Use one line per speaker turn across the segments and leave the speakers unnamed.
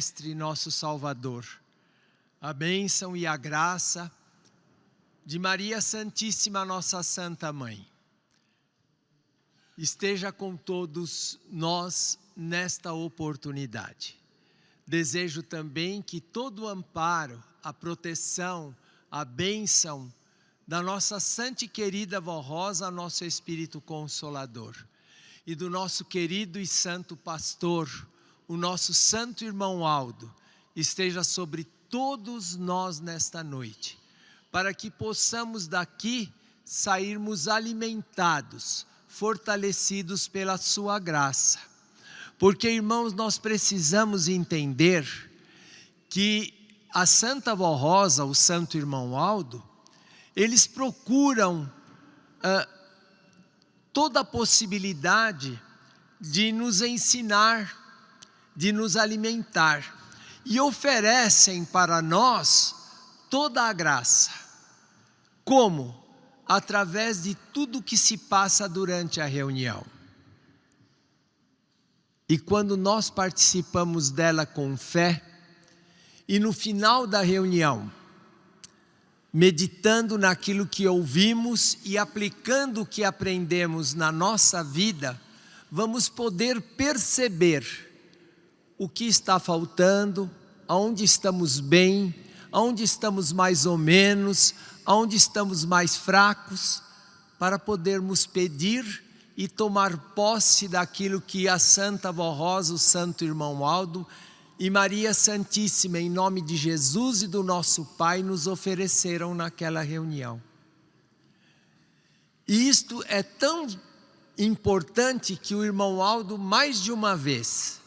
Mestre, nosso Salvador, a bênção e a graça de Maria Santíssima, nossa Santa Mãe, esteja com todos nós nesta oportunidade. Desejo também que todo o amparo, a proteção, a bênção da nossa santa e querida Vó Rosa, nosso Espírito Consolador, e do nosso querido e santo pastor, o nosso santo irmão Aldo, esteja sobre todos nós nesta noite, para que possamos daqui sairmos alimentados, fortalecidos pela sua graça. Porque, irmãos, nós precisamos entender que a Santa Vó Rosa, o santo irmão Aldo, eles procuram toda a possibilidade de nos ensinar, de nos alimentar, e oferecem para nós toda a graça. Como? Através de tudo que se passa durante a reunião. E quando nós participamos dela com fé, e no final da reunião, meditando naquilo que ouvimos e aplicando o que aprendemos na nossa vida, vamos poder perceber o que está faltando, aonde estamos bem, aonde estamos mais ou menos, aonde estamos mais fracos, para podermos pedir e tomar posse daquilo que a Santa Vó Rosa, o santo irmão Aldo e Maria Santíssima, em nome de Jesus e do nosso Pai, nos ofereceram naquela reunião. E isto é tão importante que o irmão Aldo, mais de uma vez,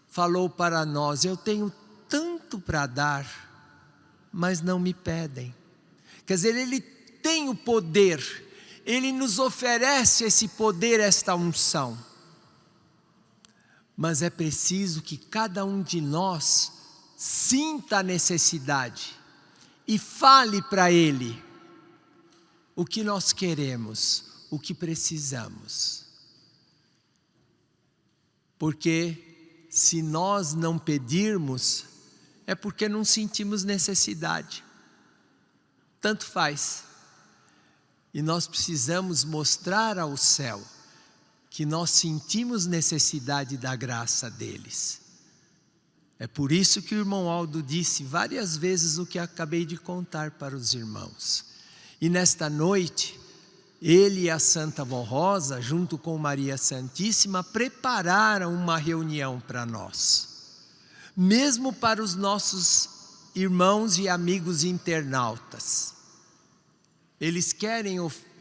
falou para nós: eu tenho tanto para dar, mas não me pedem. Quer dizer, ele tem o poder, ele nos oferece esse poder, esta unção. Mas é preciso que cada um de nós sinta a necessidade e fale para Ele o que nós queremos, o que precisamos. Porque se nós não pedirmos, é porque não sentimos necessidade. Tanto faz. E nós precisamos mostrar ao céu que nós sentimos necessidade da graça deles. É por isso que o irmão Aldo disse várias vezes o que acabei de contar para os irmãos. E nesta noite, ele e a Santa Vó Rosa, junto com Maria Santíssima, prepararam uma reunião para nós. Mesmo para os nossos irmãos e amigos internautas. Eles querem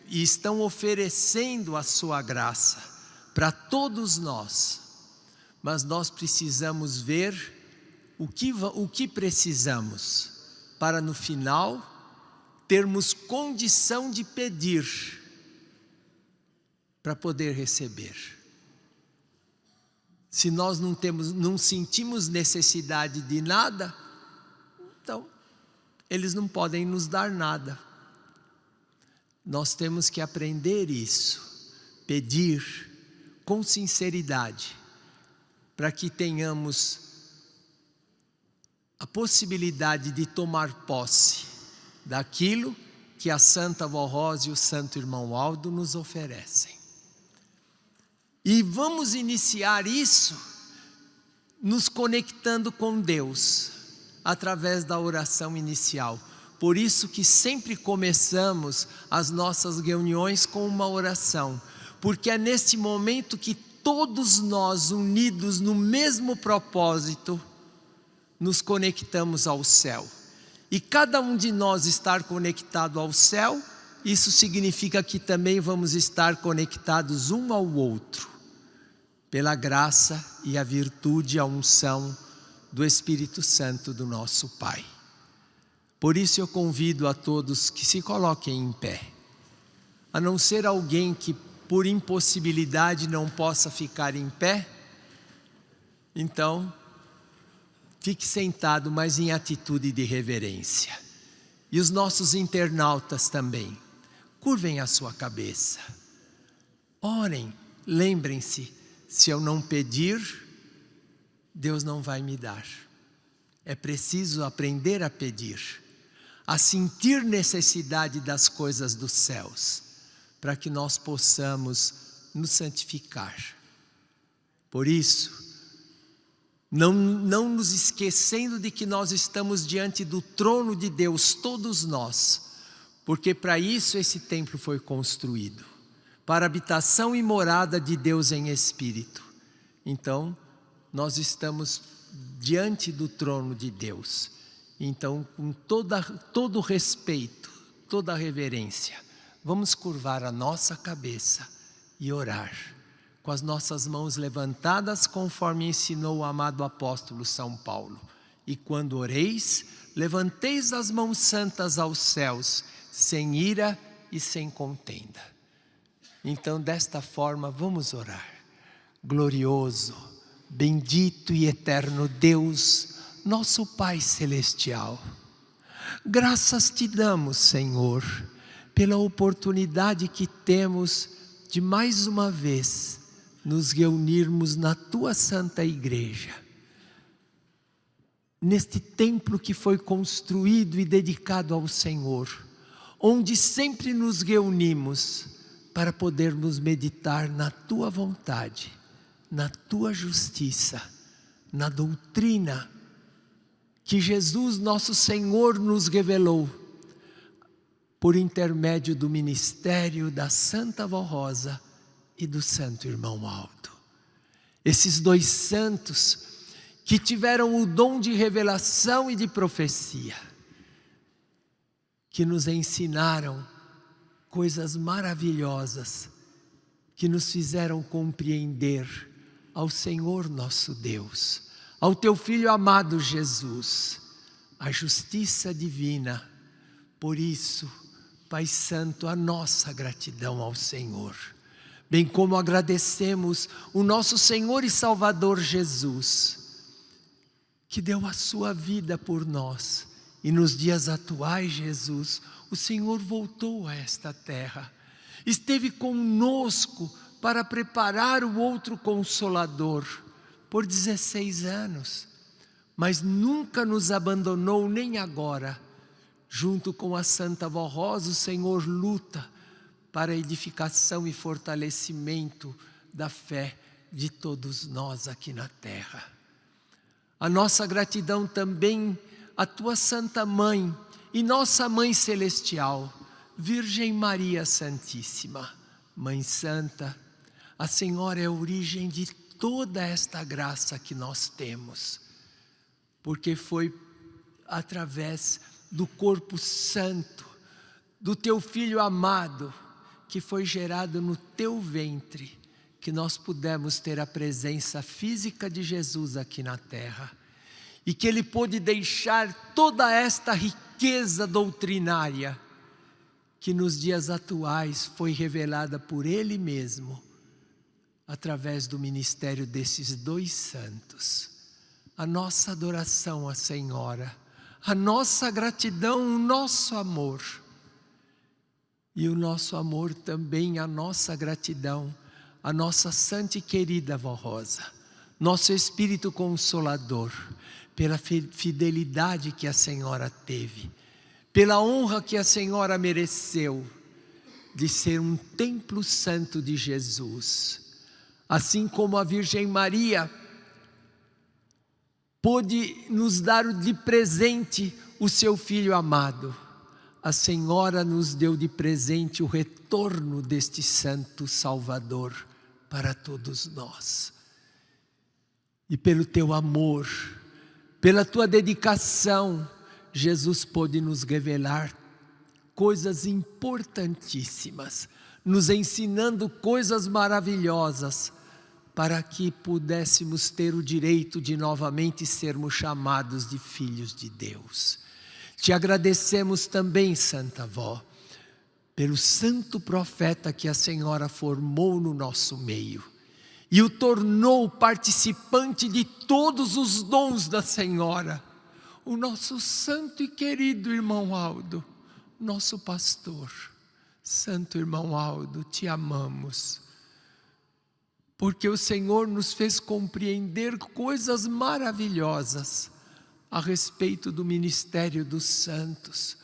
e estão oferecendo a sua graça para todos nós, mas nós precisamos ver o que precisamos, para no final termos condição de pedir, para poder receber. Se nós não sentimos necessidade de nada, então eles não podem nos dar nada. Nós temos que aprender isso, pedir com sinceridade, para que tenhamos a possibilidade de tomar posse daquilo que a Santa Vó Rosa e o santo irmão Aldo nos oferecem. E vamos iniciar isso nos conectando com Deus, através da oração inicial. Por isso que sempre começamos as nossas reuniões com uma oração, porque é neste momento que todos nós, unidos no mesmo propósito, nos conectamos ao céu. E cada um de nós estar conectado ao céu, isso significa que também vamos estar conectados um ao outro, pela graça e a virtude, a unção do Espírito Santo do nosso Pai. Por isso eu convido a todos que se coloquem em pé, a não ser alguém que por impossibilidade não possa ficar em pé, então fique sentado, mas em atitude de reverência. E os nossos internautas também, curvem a sua cabeça, orem, lembrem-se, se eu não pedir, Deus não vai me dar. É preciso aprender a pedir, a sentir necessidade das coisas dos céus, para que nós possamos nos santificar. Por isso, não nos esquecendo de que nós estamos diante do trono de Deus, todos nós, porque para isso esse templo foi construído, para habitação e morada de Deus em Espírito. Então, nós estamos diante do trono de Deus. Então, com todo respeito, toda reverência, vamos curvar a nossa cabeça e orar, com as nossas mãos levantadas, conforme ensinou o amado apóstolo São Paulo. E quando oreis, levanteis as mãos santas aos céus, sem ira e sem contenda. Então, desta forma, vamos orar. Glorioso, bendito e eterno Deus, nosso Pai Celestial, graças te damos, Senhor, pela oportunidade que temos de mais uma vez nos reunirmos na Tua Santa Igreja, neste templo que foi construído e dedicado ao Senhor, onde sempre nos reunimos para podermos meditar na Tua vontade, na Tua justiça, na doutrina que Jesus nosso Senhor nos revelou, por intermédio do ministério da Santa Vó Rosa e do Santo Irmão Aldo. Esses dois santos que tiveram o dom de revelação e de profecia, que nos ensinaram coisas maravilhosas, que nos fizeram compreender ao Senhor nosso Deus, ao Teu Filho amado Jesus, a justiça divina. Por isso, Pai Santo, a nossa gratidão ao Senhor, bem como agradecemos o nosso Senhor e Salvador Jesus, que deu a sua vida por nós. E nos dias atuais, Jesus, o Senhor voltou a esta terra, esteve conosco para preparar o outro Consolador por 16 anos, mas nunca nos abandonou, nem agora. Junto com a Santa Vó Rosa, o Senhor luta para a edificação e fortalecimento da fé de todos nós aqui na terra. A nossa gratidão também à Tua Santa Mãe e nossa Mãe Celestial, Virgem Maria Santíssima. Mãe Santa, a Senhora é a origem de toda esta graça que nós temos, porque foi através do corpo santo, do Teu Filho amado, que foi gerado no Teu ventre, que nós pudemos ter a presença física de Jesus aqui na terra, e que Ele pôde deixar toda esta riqueza doutrinária, que nos dias atuais foi revelada por Ele mesmo, através do ministério desses dois santos. A nossa adoração à Senhora, a nossa gratidão, o nosso amor. E o nosso amor também, a nossa gratidão, a nossa santa e querida Vó Rosa, nosso Espírito Consolador, pela fidelidade que a Senhora teve, pela honra que a Senhora mereceu, de ser um templo santo de Jesus. Assim como a Virgem Maria pôde nos dar de presente o seu Filho amado, a Senhora nos deu de presente o retorno deste Santo Salvador para todos nós. E pelo Teu amor, pela Tua dedicação, Jesus pôde nos revelar coisas importantíssimas, nos ensinando coisas maravilhosas, para que pudéssemos ter o direito de novamente sermos chamados de filhos de Deus. Te agradecemos também, Santa Vó, pelo santo profeta que a Senhora formou no nosso meio, e o tornou participante de todos os dons da Senhora, o nosso santo e querido irmão Aldo, nosso pastor. Santo irmão Aldo, te amamos, porque o Senhor nos fez compreender coisas maravilhosas a respeito do ministério dos santos,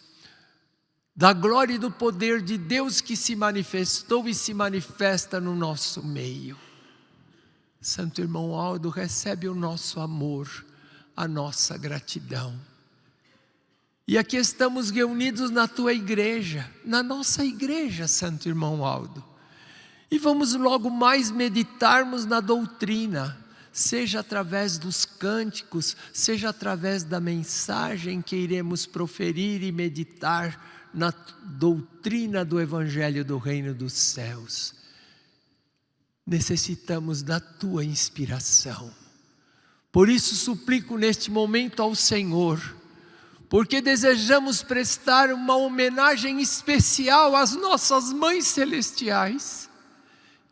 da glória e do poder de Deus que se manifestou e se manifesta no nosso meio. Santo irmão Aldo, recebe o nosso amor, a nossa gratidão. E aqui estamos reunidos na tua igreja, na nossa igreja, Santo irmão Aldo. E vamos logo mais meditarmos na doutrina, seja através dos cânticos, seja através da mensagem que iremos proferir e meditar na doutrina do Evangelho do Reino dos Céus. Necessitamos da tua inspiração. Por isso suplico neste momento ao Senhor, porque desejamos prestar uma homenagem especial às nossas mães celestiais,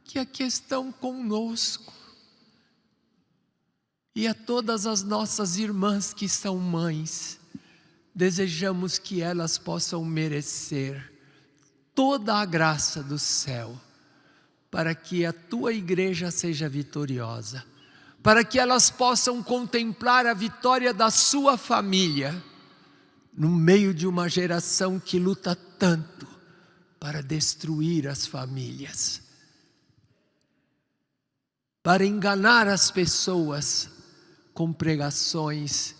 que aqui estão conosco, e a todas as nossas irmãs que são mães. Desejamos que elas possam merecer toda a graça do céu, para que a tua igreja seja vitoriosa, para que elas possam contemplar a vitória da sua família, no meio de uma geração que luta tanto para destruir as famílias, para enganar as pessoas com pregações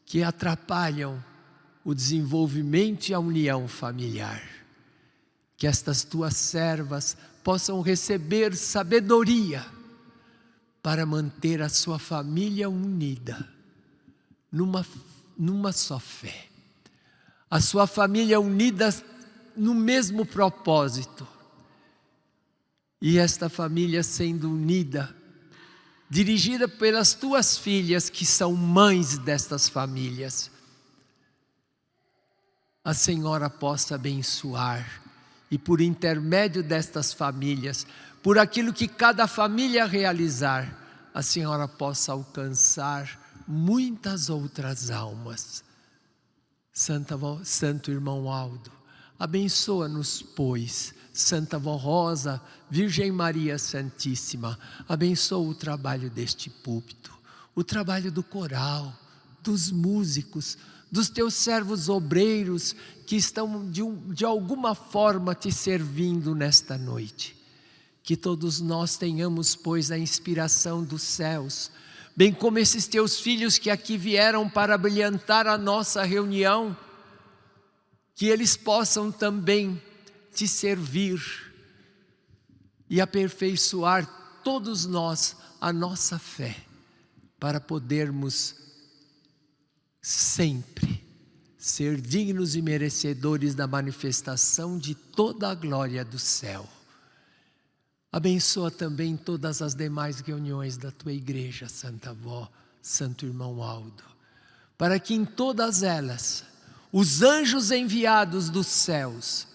que atrapalham o desenvolvimento e a união familiar. Que estas tuas servas possam receber sabedoria para manter a sua família unida, numa só fé. A sua família unida no mesmo propósito. E esta família sendo unida, dirigida pelas tuas filhas que são mães destas famílias, a Senhora possa abençoar, e por intermédio destas famílias, por aquilo que cada família realizar, a Senhora possa alcançar muitas outras almas. Santo irmão Aldo, abençoa-nos, pois, Santa Vó Rosa, Virgem Maria Santíssima, abençoa o trabalho deste púlpito, o trabalho do coral, dos músicos, dos teus servos obreiros que estão de alguma forma te servindo nesta noite. Que todos nós tenhamos, pois, a inspiração dos céus, bem como esses teus filhos que aqui vieram para brilhantar a nossa reunião, que eles possam também te servir e aperfeiçoar todos nós a nossa fé, para podermos sempre ser dignos e merecedores da manifestação de toda a glória do céu. Abençoa também todas as demais reuniões da tua igreja, Santa Vó, Santo irmão Aldo, para que em todas elas os anjos enviados dos céus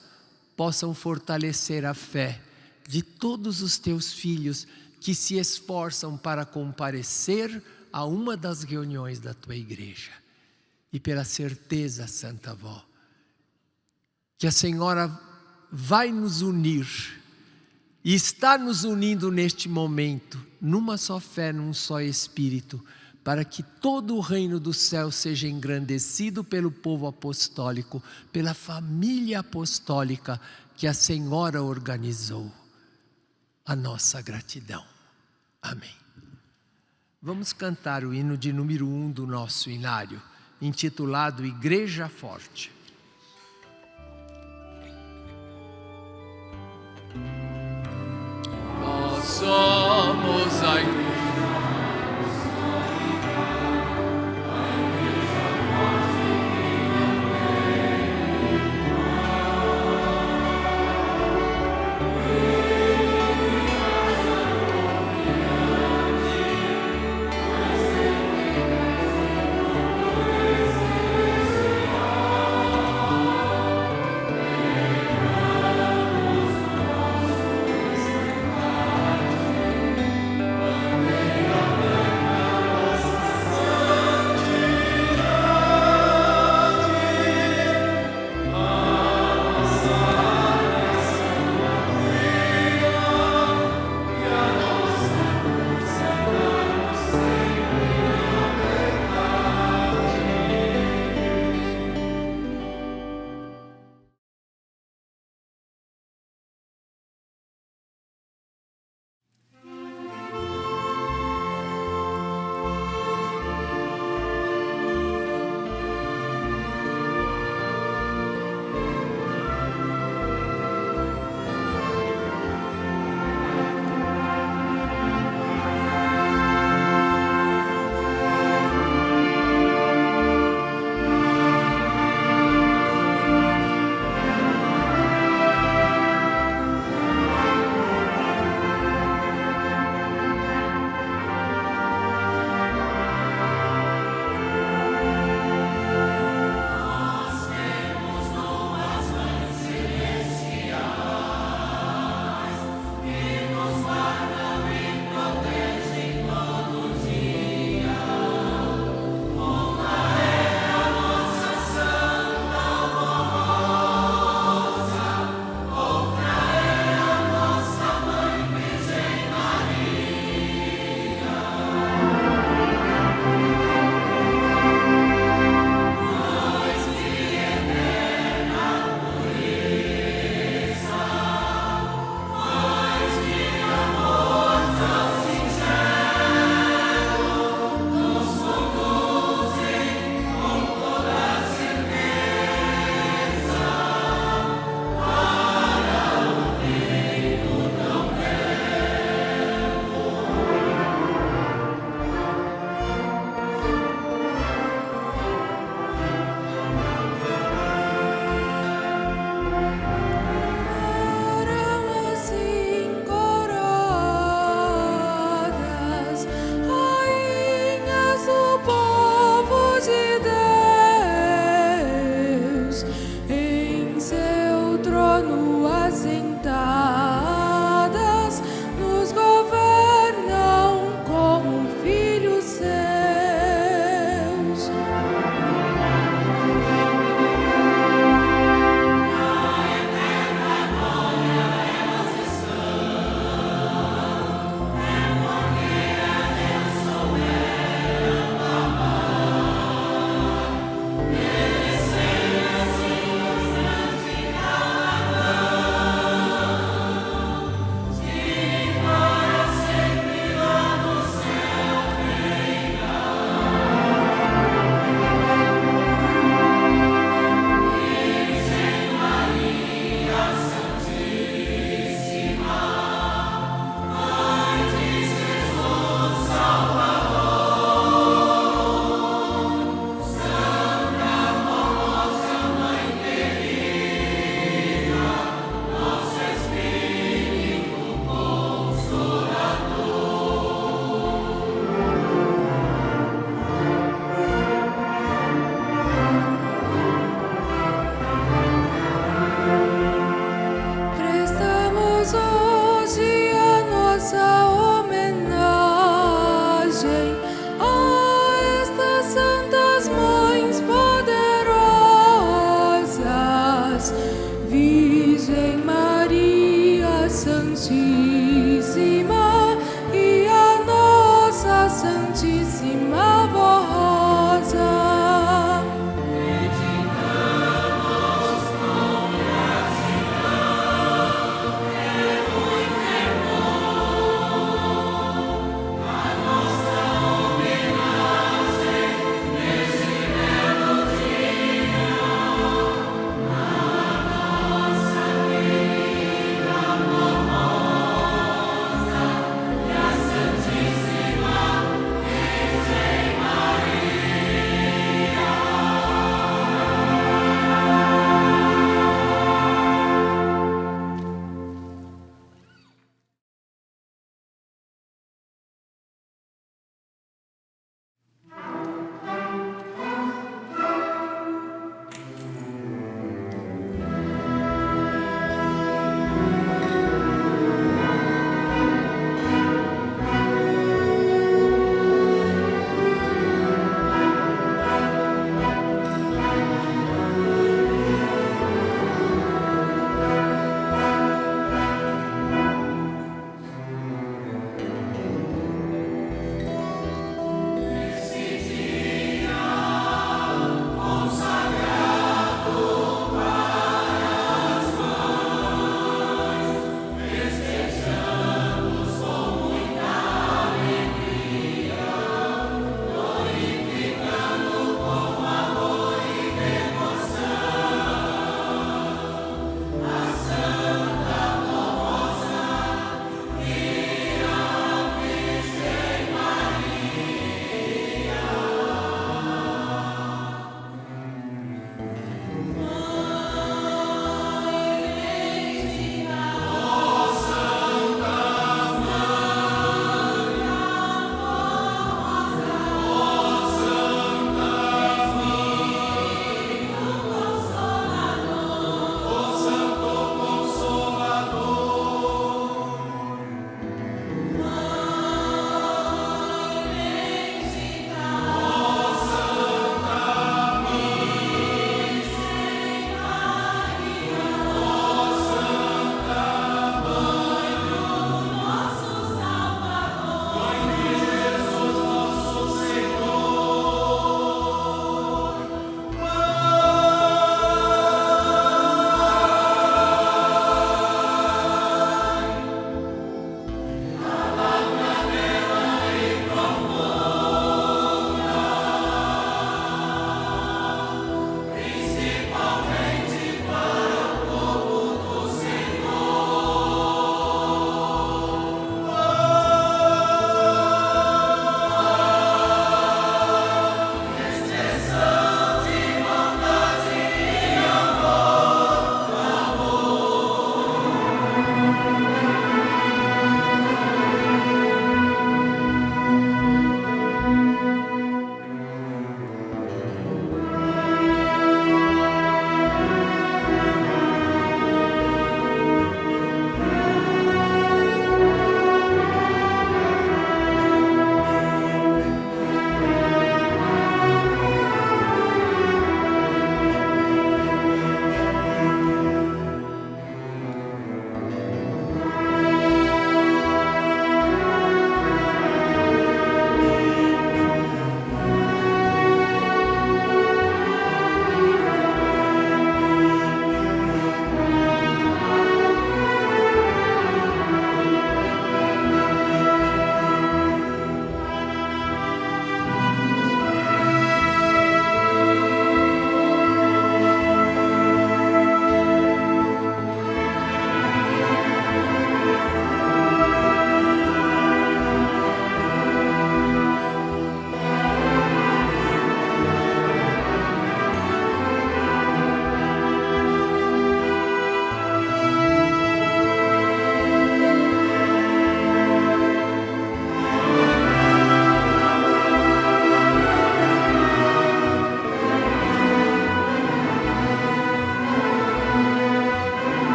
possam fortalecer a fé de todos os teus filhos que se esforçam para comparecer a uma das reuniões da tua igreja. E pela certeza, Santa Vó, que a Senhora vai nos unir e está nos unindo neste momento, numa só fé, num só Espírito, para que todo o reino do céu seja engrandecido pelo povo apostólico, pela família apostólica que a Senhora organizou. A nossa gratidão. Amém. Vamos cantar o hino de número 1 do nosso inário, intitulado Igreja Forte. Nós somos a igreja.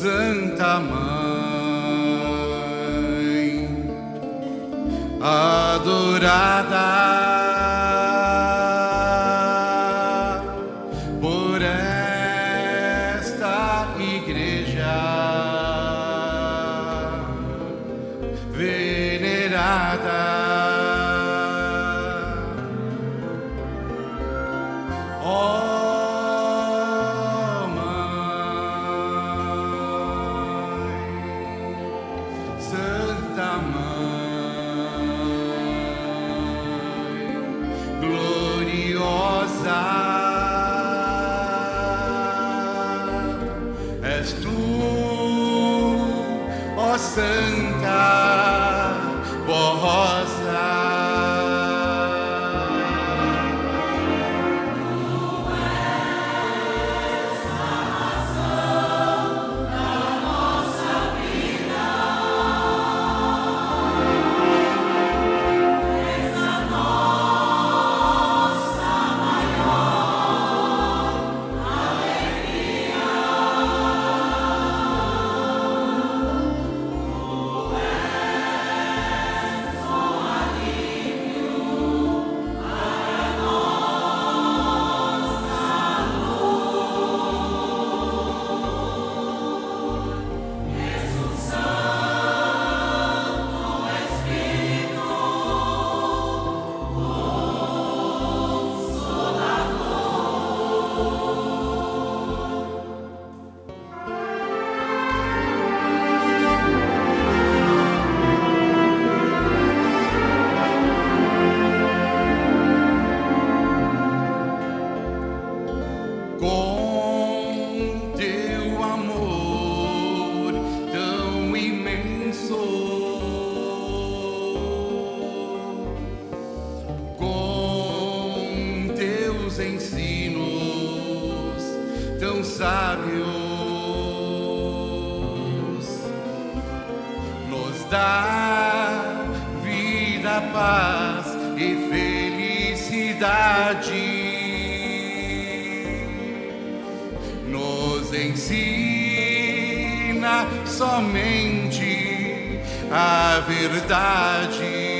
Santa Mãe, adorada por esta igreja, venerada. Ó Mãe, Santa Mãe, gloriosa, és tu, ó Santa Rosa. Com teu amor tão imenso, com teus ensinos tão sábios, nos dá vida, paz e felicidade. Nos ensina somente a verdade.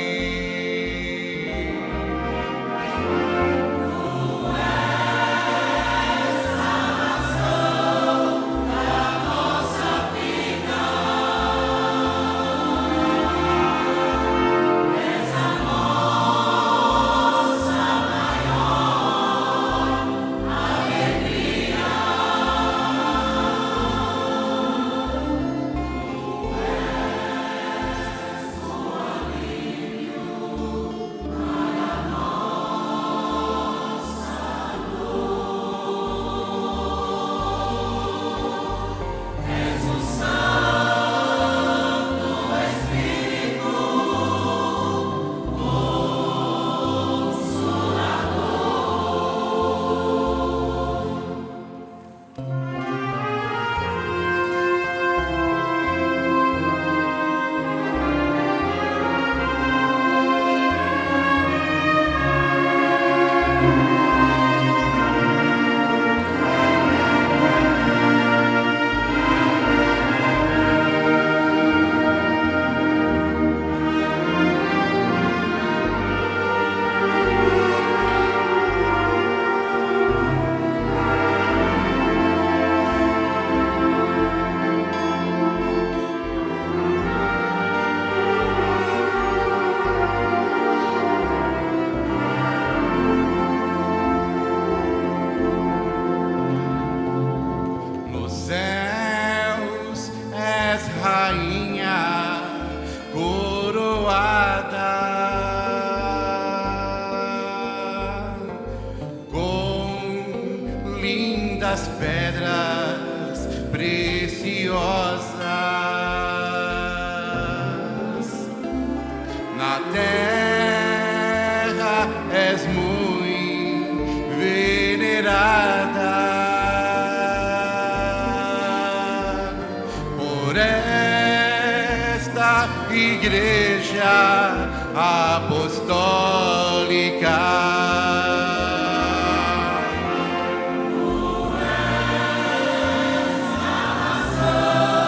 Lindas pedras preciosas, na terra és muito venerada por esta igreja apostólica.
Tu és a razão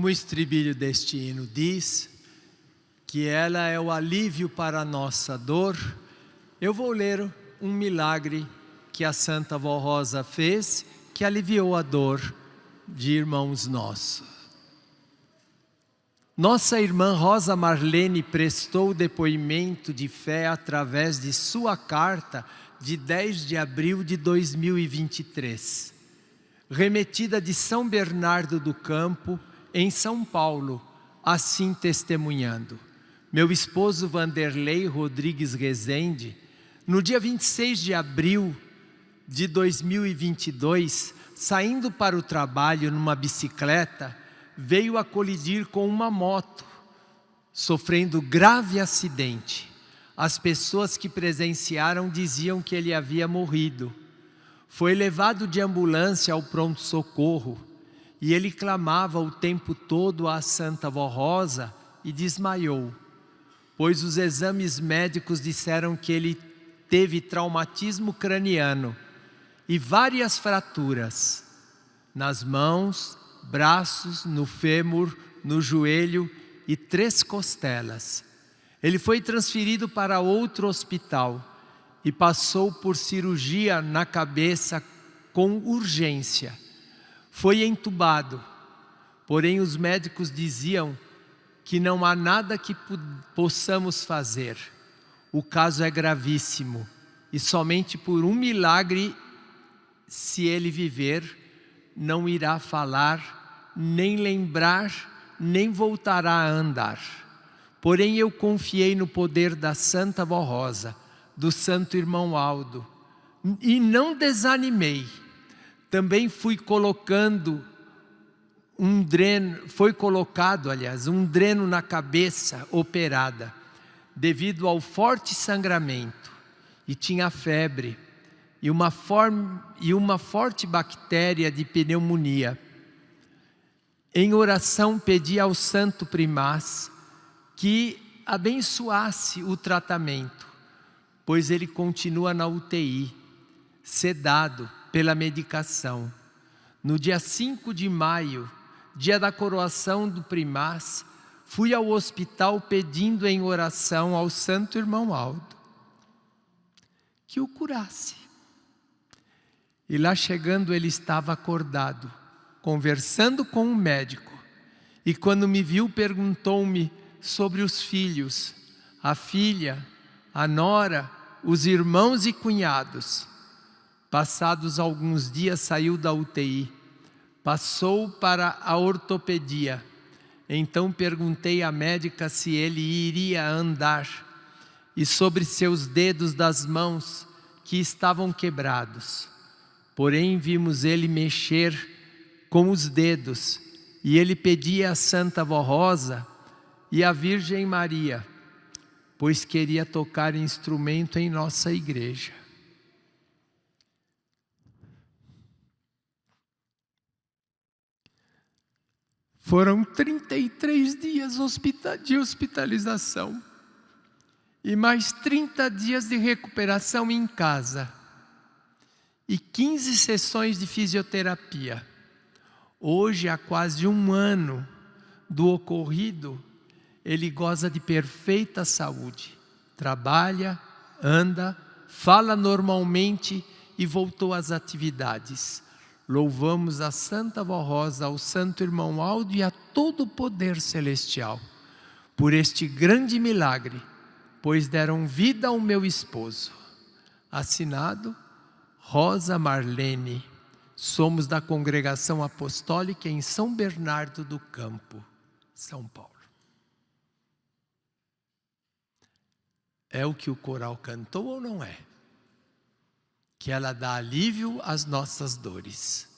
Como o estribilho deste hino diz, que ela é o alívio para a nossa dor, eu vou ler um milagre que a Santa Vó Rosa fez, que aliviou a dor de irmãos nossos. Nossa irmã Rosa Marlene prestou depoimento de fé através de sua carta de 10 de abril de 2023, remetida de São Bernardo do Campo, em São Paulo, assim testemunhando. Meu esposo Vanderlei Rodrigues Rezende, no dia 26 de abril de 2022, saindo para o trabalho numa bicicleta, veio a colidir com uma moto, sofrendo grave acidente. As pessoas que presenciaram diziam que ele havia morrido. Foi levado de ambulância ao pronto-socorro e ele clamava o tempo todo à Santa Vó Rosa e desmaiou, pois os exames médicos disseram que ele teve traumatismo craniano e várias fraturas nas mãos, braços, no fêmur, no joelho e 3 costelas. Ele foi transferido para outro hospital e passou por cirurgia na cabeça com urgência. Foi entubado, porém os médicos diziam que não há nada que possamos fazer. O caso é gravíssimo e somente por um milagre, se ele viver, não irá falar, nem lembrar, nem voltará a andar. Porém eu confiei no poder da Santa Vó Rosa, do Santo Irmão Aldo, e não desanimei. Também foi colocado um dreno na cabeça operada, devido ao forte sangramento, e tinha febre, e uma forte bactéria de pneumonia. Em oração pedi ao Santo Primaz que abençoasse o tratamento, pois ele continua na UTI, sedado pela medicação. No dia 5 de maio, dia da coroação do Primaz, fui ao hospital pedindo em oração ao Santo Irmão Aldo que o curasse. E lá chegando ele estava acordado, conversando com o médico. E quando me viu, perguntou-me sobre os filhos, a filha, a nora, os irmãos e cunhados. Passados alguns dias saiu da UTI, passou para a ortopedia. Então perguntei à médica se ele iria andar e sobre seus dedos das mãos que estavam quebrados. Porém vimos ele mexer com os dedos e ele pedia a Santa Vó Rosa e a Virgem Maria, pois queria tocar instrumento em nossa igreja. Foram 33 dias de hospitalização e mais 30 dias de recuperação em casa e 15 sessões de fisioterapia. Hoje, há quase um ano do ocorrido, ele goza de perfeita saúde. Trabalha, anda, fala normalmente e voltou às atividades. Louvamos a Santa Vó Rosa, ao Santo Irmão Aldo e a todo o poder celestial por este grande milagre, pois deram vida ao meu esposo. Assinado Rosa Marlene. Somos da Congregação Apostólica em São Bernardo do Campo, São Paulo. É o que o coral cantou ou não é? Que ela dá alívio às nossas dores.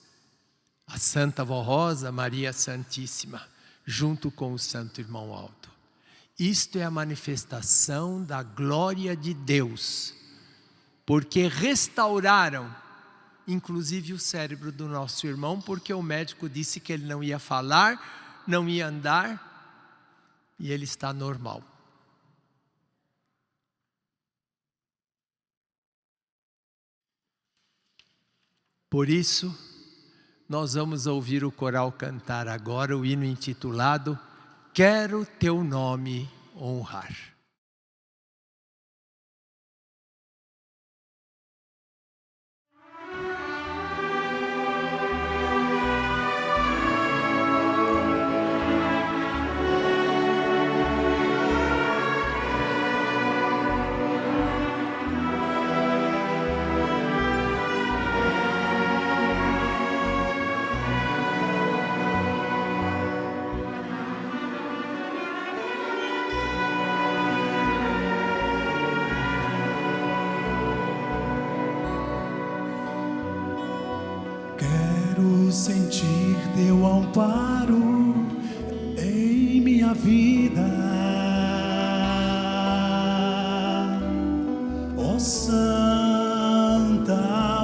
A Santa Vó Rosa, Maria Santíssima, junto com o Santo Irmão Aldo. Isto é a manifestação da glória de Deus, porque restauraram, inclusive o cérebro do nosso irmão, porque o médico disse que ele não ia falar, não ia andar, e ele está normal. Por isso, nós vamos ouvir o coral cantar agora o hino intitulado Quero Teu Nome Honrar.
Quero sentir teu amparo em minha vida, ó Santa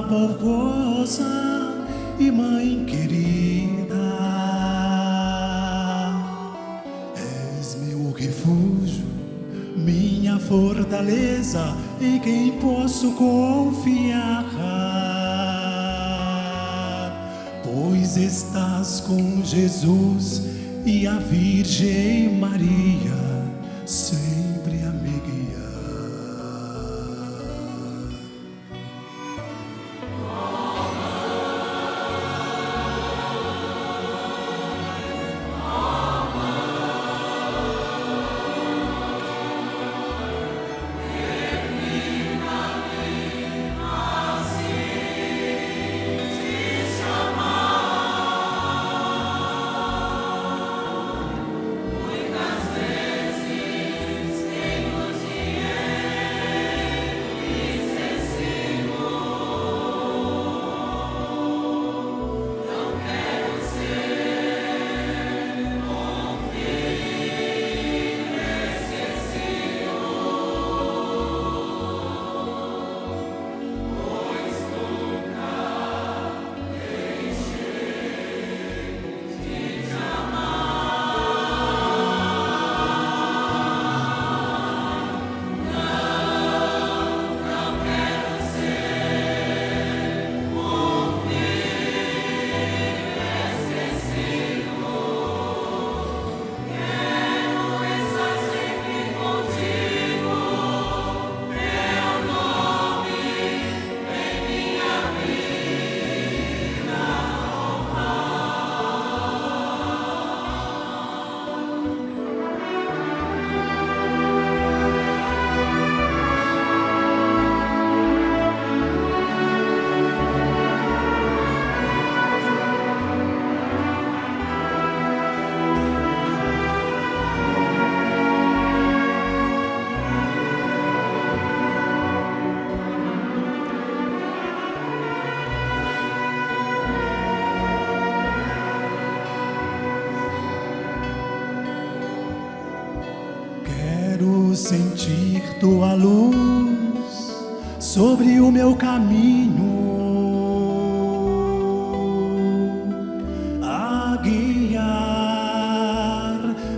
Valrosa e Mãe querida, és meu refúgio, minha fortaleza, em quem posso confiar. Pois estás com Jesus e a Virgem Maria sempre a me guiar. Quero sentir tua luz sobre o meu caminho, a guiar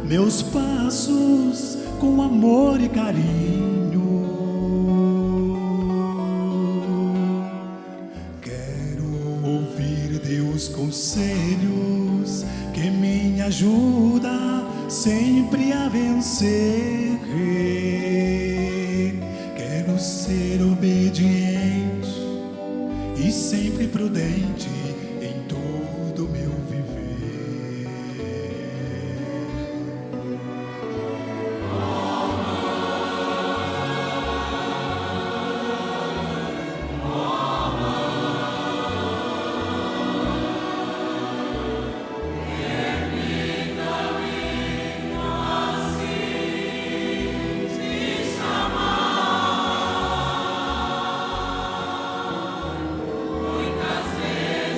meus passos com amor e carinho. Quero ouvir teus conselhos que me ajuda sempre a vencer. Quero ser obediente e sempre prudente em todo meu viver.
Muitas vezes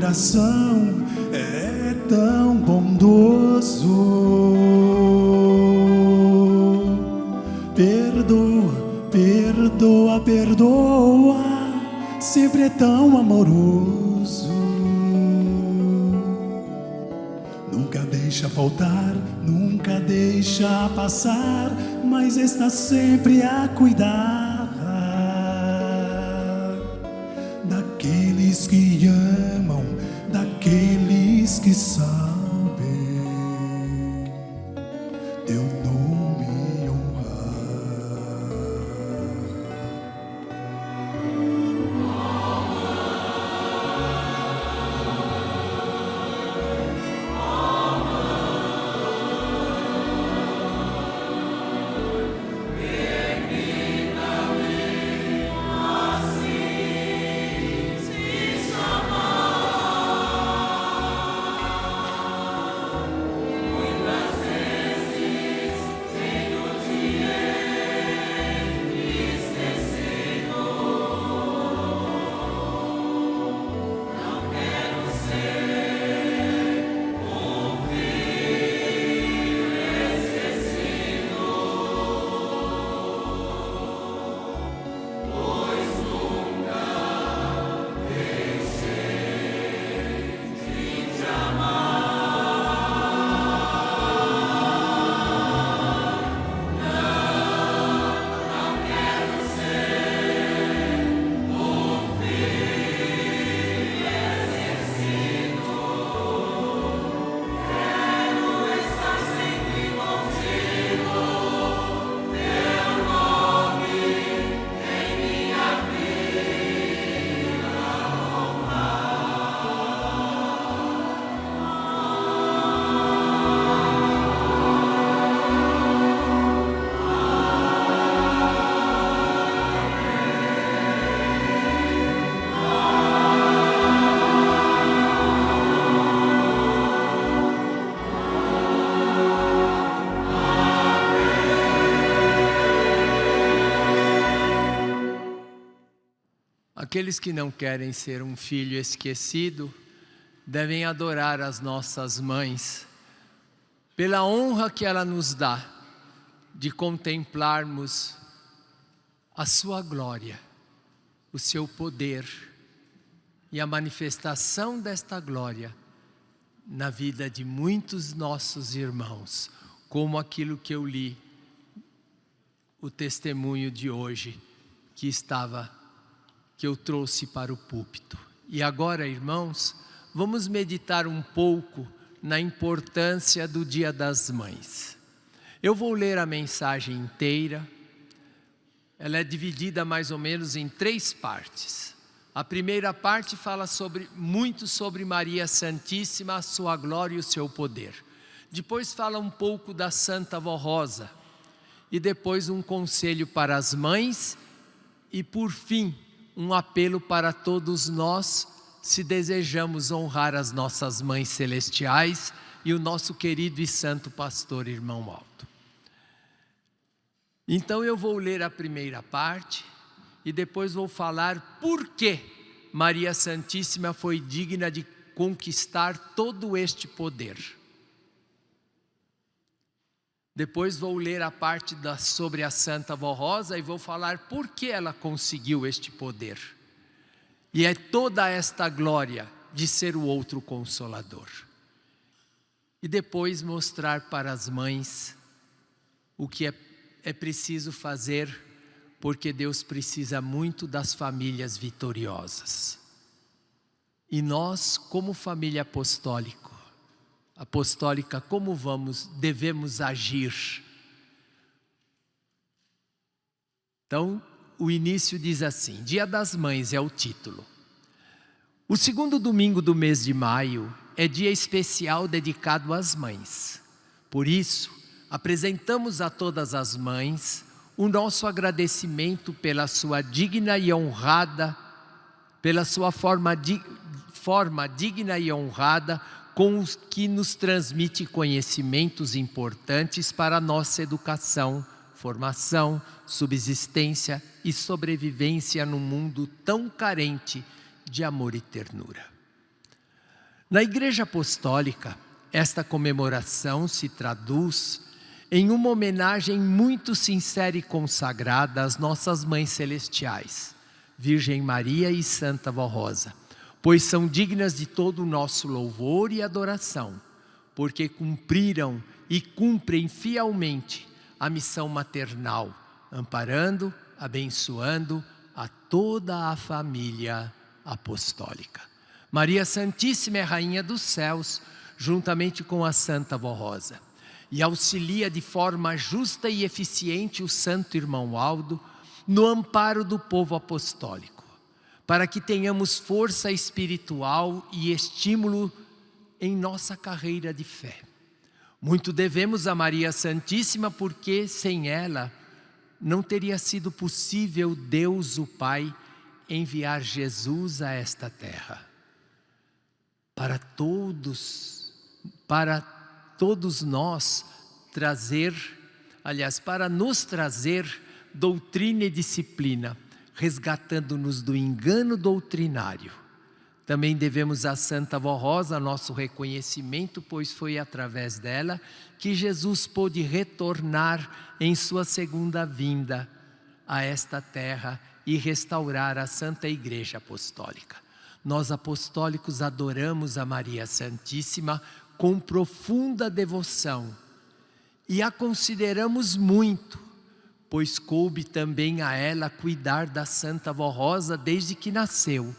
coração é tão bondoso. Perdoa, perdoa, perdoa, sempre é tão amoroso. Nunca deixa faltar, nunca deixa passar, mas está sempre a cuidar daqueles que amam, daqueles que sabem teu nome honrar.
Aqueles que não querem ser um filho esquecido devem adorar as nossas mães pela honra que ela nos dá de contemplarmos a sua glória, o seu poder e a manifestação desta glória na vida de muitos nossos irmãos, como aquilo que eu li, o testemunho de hoje que eu trouxe para o púlpito. E agora, irmãos, vamos meditar um pouco na importância do Dia das Mães. Eu vou ler a mensagem inteira. Ela é dividida mais ou menos em 3 partes. A primeira parte fala muito sobre Maria Santíssima, a sua glória e o seu poder. Depois fala um pouco da Santa Vó Rosa. E depois um conselho para as mães. E por fim, um apelo para todos nós, se desejamos honrar as nossas mães celestiais e o nosso querido e santo pastor irmão Aldo. Então eu vou ler a primeira parte e depois vou falar por que Maria Santíssima foi digna de conquistar todo este poder. Depois vou ler a parte sobre a Santa Vó Rosa e vou falar por que ela conseguiu este poder. E é toda esta glória de ser o outro Consolador. E depois mostrar para as mães o que é preciso fazer, porque Deus precisa muito das famílias vitoriosas. E nós, como família apostólica, como devemos agir? Então, o início diz assim: Dia das Mães é o título. O segundo domingo do mês de maio é dia especial dedicado às mães. Por isso, apresentamos a todas as mães o nosso agradecimento pela sua digna e honrada, pela sua forma digna e honrada, com os que nos transmite conhecimentos importantes para a nossa educação, formação, subsistência e sobrevivência num mundo tão carente de amor e ternura. Na Igreja Apostólica, esta comemoração se traduz em uma homenagem muito sincera e consagrada às nossas mães celestiais, Virgem Maria e Santa Vó Rosa, pois são dignas de todo o nosso louvor e adoração, porque cumpriram e cumprem fielmente a missão maternal, amparando, abençoando a toda a família apostólica. Maria Santíssima é Rainha dos Céus, juntamente com a Santa Vó Rosa, e auxilia de forma justa e eficiente o Santo Irmão Aldo no amparo do povo apostólico, para que tenhamos força espiritual e estímulo em nossa carreira de fé. Muito devemos a Maria Santíssima, porque sem ela não teria sido possível Deus o Pai enviar Jesus a esta terra. Para todos nós para nos trazer doutrina e disciplina, resgatando-nos do engano doutrinário. Também devemos a Santa Vó Rosa nosso reconhecimento, pois foi através dela que Jesus pôde retornar em sua segunda vinda a esta terra e restaurar a Santa Igreja Apostólica. Nós apostólicos adoramos a Maria Santíssima com profunda devoção e a consideramos muito, pois coube também a ela cuidar da Santa Vó Rosa desde que nasceu.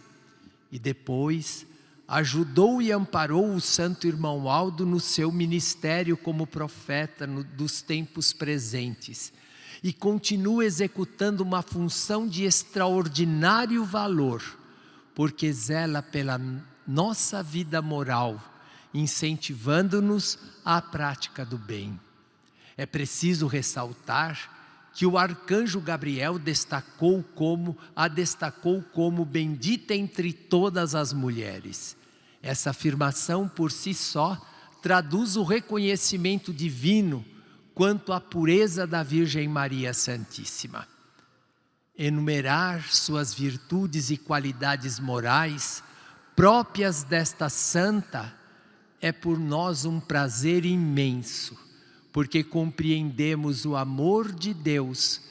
E depois ajudou e amparou o Santo Irmão Aldo no seu ministério como profeta dos tempos presentes. E continua executando uma função de extraordinário valor, porque zela pela nossa vida moral, incentivando-nos à prática do bem. É preciso ressaltar que o arcanjo Gabriel destacou como bendita entre todas as mulheres. Essa afirmação por si só traduz o reconhecimento divino quanto à pureza da Virgem Maria Santíssima. Enumerar suas virtudes e qualidades morais próprias desta santa é por nós um prazer imenso, porque compreendemos o amor de Deus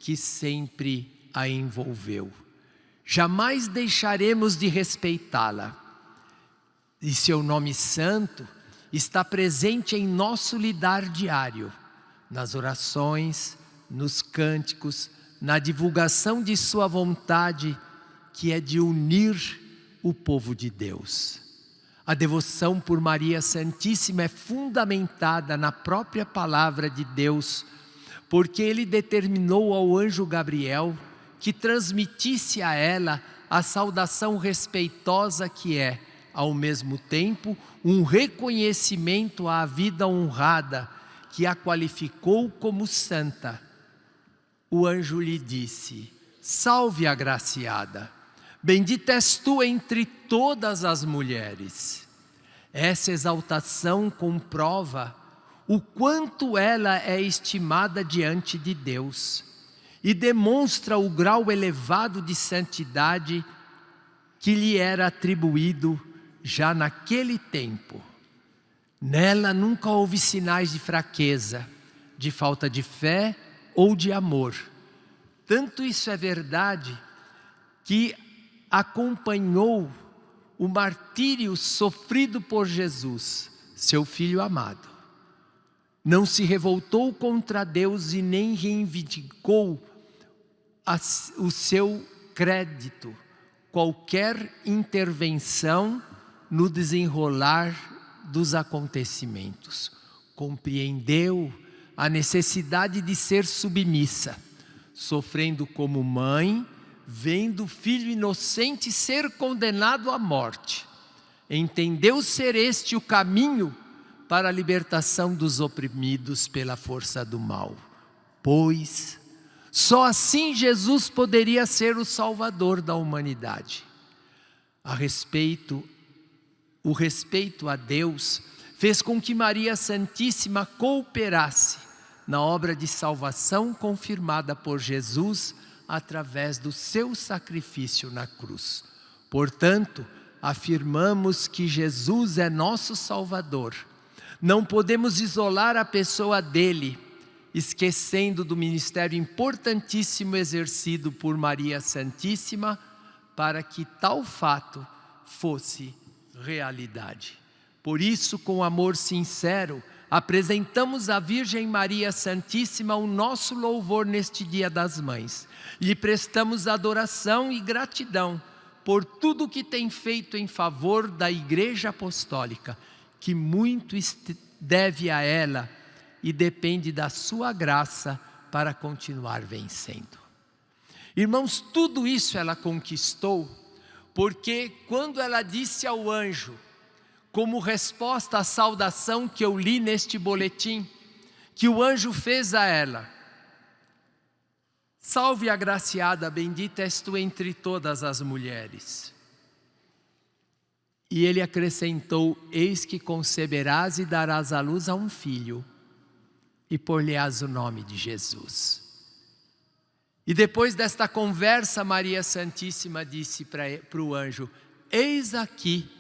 que sempre a envolveu. Jamais deixaremos de respeitá-la. E seu nome santo está presente em nosso lidar diário, nas orações, nos cânticos, na divulgação de sua vontade, que é de unir o povo de Deus. A devoção por Maria Santíssima é fundamentada na própria palavra de Deus, porque Ele determinou ao anjo Gabriel que transmitisse a ela a saudação respeitosa que é, ao mesmo tempo, um reconhecimento à vida honrada que a qualificou como santa. O anjo lhe disse: salve, agraciada, bendita és tu entre todas as mulheres. Essa exaltação comprova o quanto ela é estimada diante de Deus e demonstra o grau elevado de santidade que lhe era atribuído já naquele tempo. Nela nunca houve sinais de fraqueza, de falta de fé ou de amor. Tanto isso é verdade que acompanhou o martírio sofrido por Jesus, seu Filho amado. Não se revoltou contra Deus e nem reivindicou o seu crédito, qualquer intervenção no desenrolar dos acontecimentos. Compreendeu a necessidade de ser submissa, sofrendo como mãe, vendo o filho inocente ser condenado à morte. Entendeu ser este o caminho para a libertação dos oprimidos pela força do mal, pois só assim Jesus poderia ser o Salvador da humanidade. O respeito a Deus fez com que Maria Santíssima cooperasse na obra de salvação confirmada por Jesus através do seu sacrifício na cruz. Portanto, afirmamos que Jesus é nosso Salvador. Não podemos isolar a pessoa dele, esquecendo do ministério importantíssimo exercido por Maria Santíssima, para que tal fato fosse realidade. Por isso, com amor sincero, apresentamos à Virgem Maria Santíssima o nosso louvor neste Dia das Mães. Lhe prestamos adoração e gratidão por tudo que tem feito em favor da Igreja Apostólica, que muito deve a ela e depende da sua graça para continuar vencendo. Irmãos, tudo isso ela conquistou, porque quando ela disse ao anjo, como resposta à saudação que eu li neste boletim, que o anjo fez a ela: salve agraciada, bendita és tu entre todas as mulheres. E ele acrescentou: eis que conceberás e darás à luz a um filho, e por-lhe-ás o nome de Jesus. E depois desta conversa, Maria Santíssima disse para o anjo: eis aqui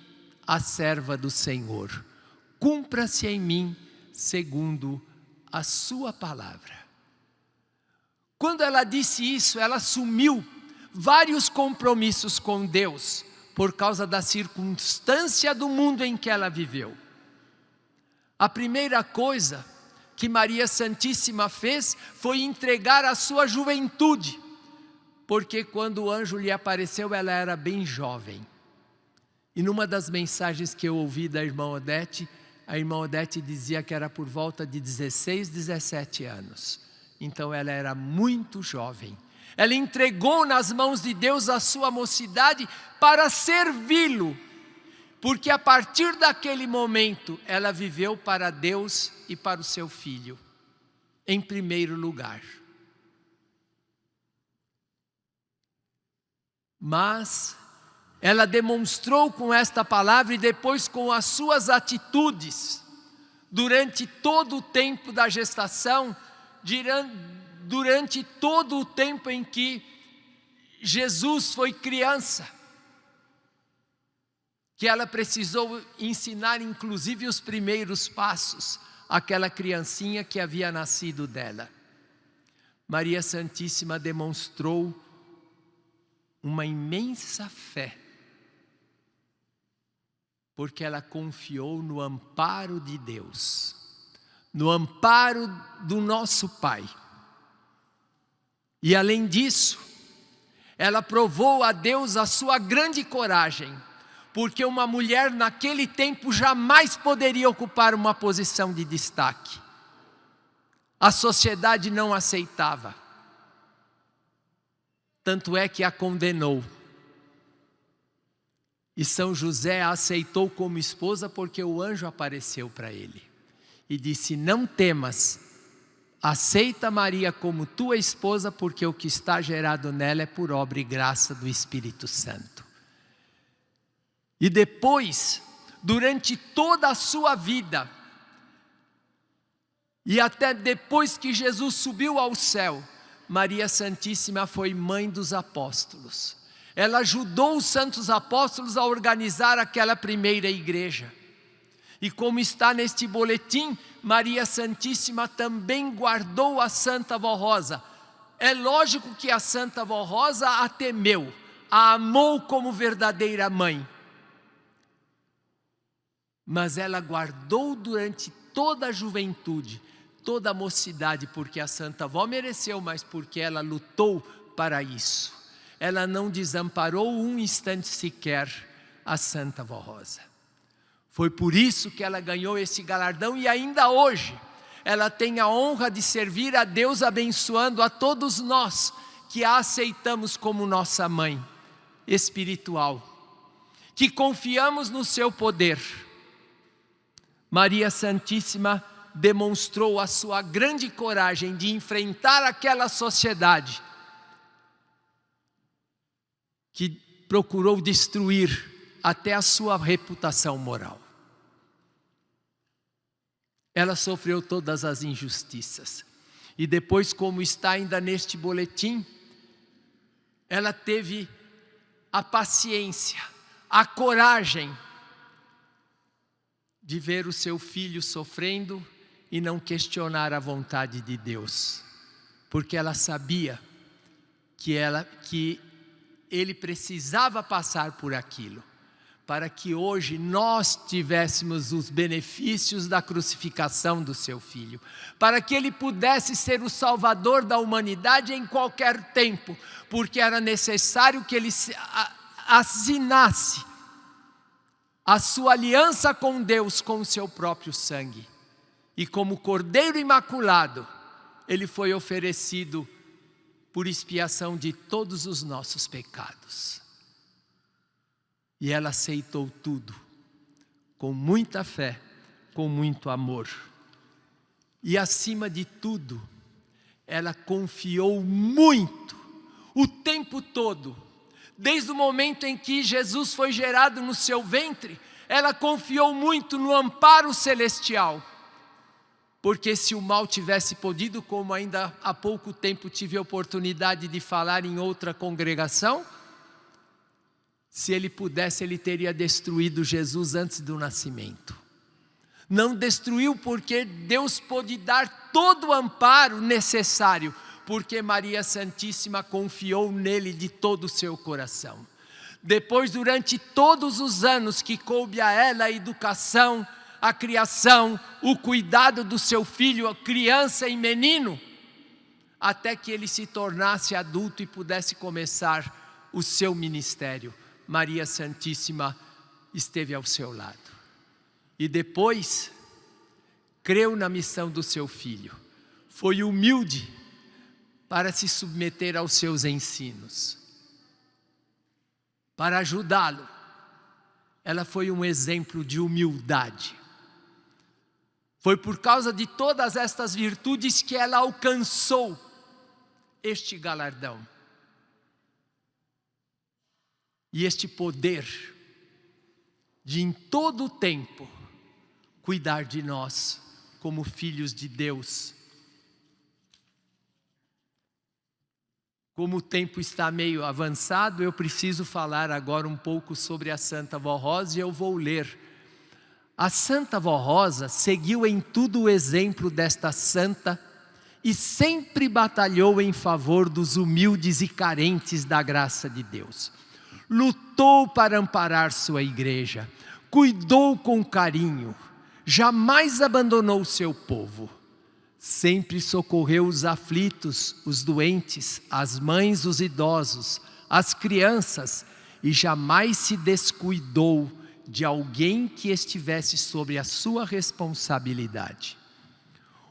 a serva do Senhor, cumpra-se em mim segundo a sua palavra. Quando ela disse isso, ela assumiu vários compromissos com Deus, por causa da circunstância do mundo em que ela viveu. A primeira coisa que Maria Santíssima fez foi entregar a sua juventude, porque quando o anjo lhe apareceu, ela era bem jovem. E numa das mensagens que eu ouvi da irmã Odete, a irmã Odete dizia que era por volta de 16, 17 anos. Então ela era muito jovem. Ela entregou nas mãos de Deus a sua mocidade para servi-lo, porque a partir daquele momento ela viveu para Deus e para o seu filho, em primeiro lugar. Mas ela demonstrou com esta palavra e depois com as suas atitudes, durante todo o tempo da gestação, durante todo o tempo em que Jesus foi criança, que ela precisou ensinar inclusive os primeiros passos àquela criancinha que havia nascido dela. Maria Santíssima demonstrou uma imensa fé, porque ela confiou no amparo de Deus, no amparo do nosso Pai. E além disso, ela provou a Deus a sua grande coragem, porque uma mulher naquele tempo jamais poderia ocupar uma posição de destaque. A sociedade não aceitava. Tanto é que a condenou. E São José a aceitou como esposa porque o anjo apareceu para ele e disse: não temas, aceita Maria como tua esposa, porque o que está gerado nela é por obra e graça do Espírito Santo. E depois, durante toda a sua vida, e até depois que Jesus subiu ao céu, Maria Santíssima foi mãe dos apóstolos. Ela ajudou os santos apóstolos a organizar aquela primeira igreja. E como está neste boletim, Maria Santíssima também guardou a Santa Vó Rosa. É lógico que a Santa Vó Rosa a temeu, a amou como verdadeira mãe. Mas ela guardou durante toda a juventude, toda a mocidade, porque a Santa Vó mereceu, mas porque ela lutou para isso. Ela não desamparou um instante sequer a Santa Vó Rosa. Foi por isso que ela ganhou esse galardão e ainda hoje ela tem a honra de servir a Deus, abençoando a todos nós que a aceitamos como nossa mãe espiritual, que confiamos no seu poder. Maria Santíssima demonstrou a sua grande coragem de enfrentar aquela sociedade que procurou destruir até a sua reputação moral. Ela sofreu todas as injustiças. E depois, como está ainda neste boletim, ela teve a paciência, a coragem de ver o seu filho sofrendo e não questionar a vontade de Deus, porque ela sabia que ele precisava passar por aquilo, para que hoje nós tivéssemos os benefícios da crucificação do seu filho, para que ele pudesse ser o salvador da humanidade em qualquer tempo, porque era necessário que ele assinasse a sua aliança com Deus com o seu próprio sangue. E como Cordeiro Imaculado, ele foi oferecido por expiação de todos os nossos pecados. E ela aceitou tudo, com muita fé, com muito amor. E acima de tudo, ela confiou muito, o tempo todo. Desde o momento em que Jesus foi gerado no seu ventre, ela confiou muito no amparo celestial. Porque se o mal tivesse podido, como ainda há pouco tempo tive a oportunidade de falar em outra congregação, se ele pudesse, ele teria destruído Jesus antes do nascimento. Não destruiu porque Deus pôde dar todo o amparo necessário, porque Maria Santíssima confiou nele de todo o seu coração. Depois, durante todos os anos que coube a ela a educação, a criação, o cuidado do seu filho, criança e menino, até que ele se tornasse adulto e pudesse começar o seu ministério, Maria Santíssima esteve ao seu lado. E depois, creu na missão do seu filho. Foi humilde para se submeter aos seus ensinos. Para ajudá-lo, ela foi um exemplo de humildade. Foi por causa de todas estas virtudes que ela alcançou este galardão. E este poder de em todo o tempo cuidar de nós como filhos de Deus. Como o tempo está meio avançado, eu preciso falar agora um pouco sobre a Santa Vó Rosa e eu vou ler. A Santa Vó Rosa seguiu em tudo o exemplo desta santa e sempre batalhou em favor dos humildes e carentes da graça de Deus. Lutou para amparar sua igreja, cuidou com carinho, jamais abandonou seu povo. Sempre socorreu os aflitos, os doentes, as mães, os idosos, as crianças e jamais se descuidou de alguém que estivesse sob a sua responsabilidade.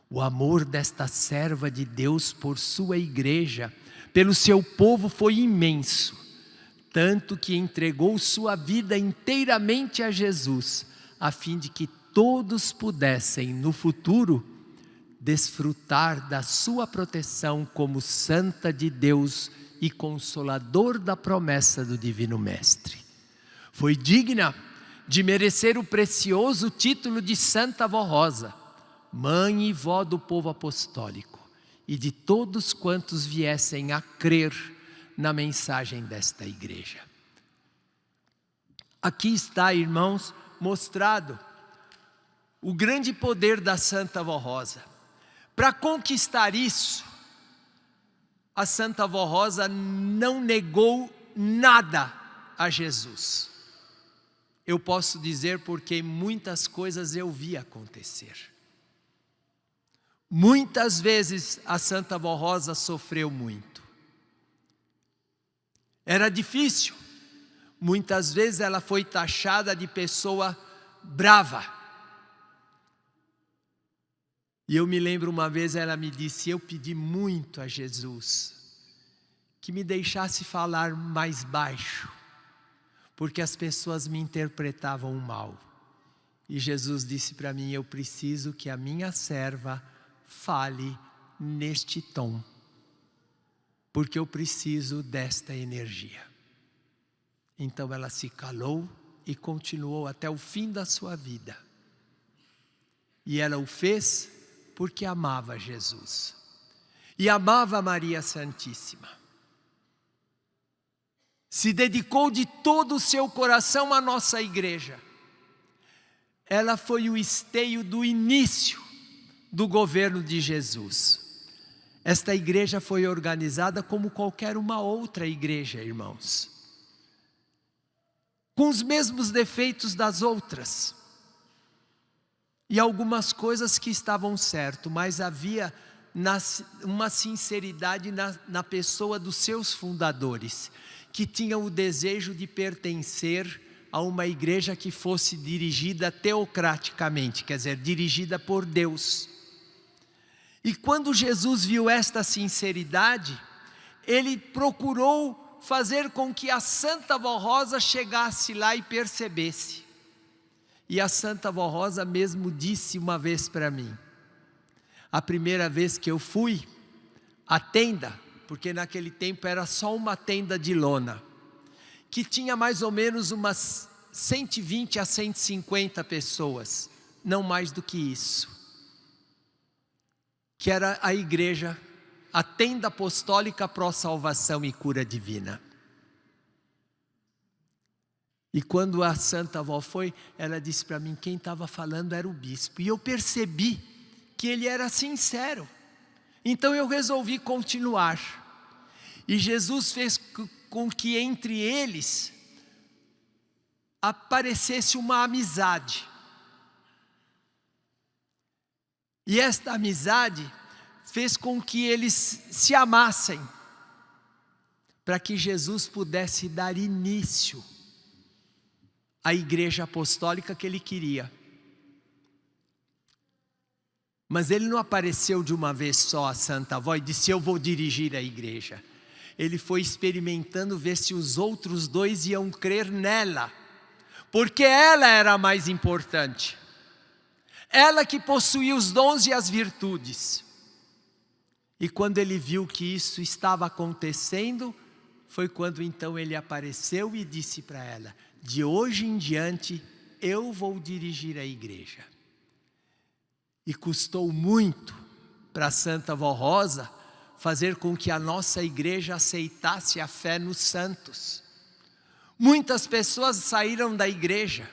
O amor desta serva de Deus por sua igreja, pelo seu povo foi imenso, tanto que entregou sua vida inteiramente a Jesus, a fim de que todos pudessem, no futuro, desfrutar da sua proteção como santa de Deus e consolador da promessa do Divino Mestre. Foi digna de merecer o precioso título de Santa Vó Rosa, mãe e vó do povo apostólico, e de todos quantos viessem a crer na mensagem desta igreja. Aqui está, irmãos, mostrado o grande poder da Santa Vó Rosa. Para conquistar isso, a Santa Vó Rosa não negou nada a Jesus. Eu posso dizer porque muitas coisas eu vi acontecer. Muitas vezes a Santa Vó Rosa sofreu muito. Era difícil. Muitas vezes ela foi taxada de pessoa brava. E eu me lembro uma vez ela me disse, eu pedi muito a Jesus que me deixasse falar mais baixo, porque as pessoas me interpretavam mal. E Jesus disse para mim, eu preciso que a minha serva fale neste tom, porque eu preciso desta energia. Então ela se calou e continuou até o fim da sua vida. E ela o fez porque amava Jesus. E amava Maria Santíssima. se dedicou de todo o seu coração à nossa igreja. Ela foi o esteio do início do governo de Jesus. Esta igreja foi organizada como qualquer uma outra igreja, irmãos, com os mesmos defeitos das outras, e algumas coisas que estavam certas, mas havia uma sinceridade na pessoa dos seus fundadores, que tinham o desejo de pertencer a uma igreja que fosse dirigida teocraticamente, quer dizer, dirigida por Deus. E quando Jesus viu esta sinceridade, ele procurou fazer com que a Santa Vó Rosa chegasse lá e percebesse. E a Santa Vó Rosa mesmo disse uma vez para mim, a primeira vez que eu fui, a tenda, porque naquele tempo era só uma tenda de lona, que tinha mais ou menos umas 120 a 150 pessoas, não mais do que isso, que era a igreja, a tenda apostólica pró-salvação e cura divina. E quando a Santa Avó foi, ela disse para mim, quem estava falando era o bispo, e eu percebi que ele era sincero, então eu resolvi continuar, e Jesus fez com que entre eles aparecesse uma amizade, e esta amizade fez com que eles se amassem, para que Jesus pudesse dar início à igreja apostólica que ele queria. Mas ele não apareceu de uma vez só a Santa Avó e disse, eu vou dirigir a igreja. Ele foi experimentando ver se os outros dois iam crer nela, porque ela era a mais importante. Ela que possuía os dons e as virtudes. E quando ele viu que isso estava acontecendo, foi quando então ele apareceu e disse para ela, de hoje em diante eu vou dirigir a igreja. E custou muito para Santa Vó Rosa fazer com que a nossa igreja aceitasse a fé nos santos. Muitas pessoas saíram da igreja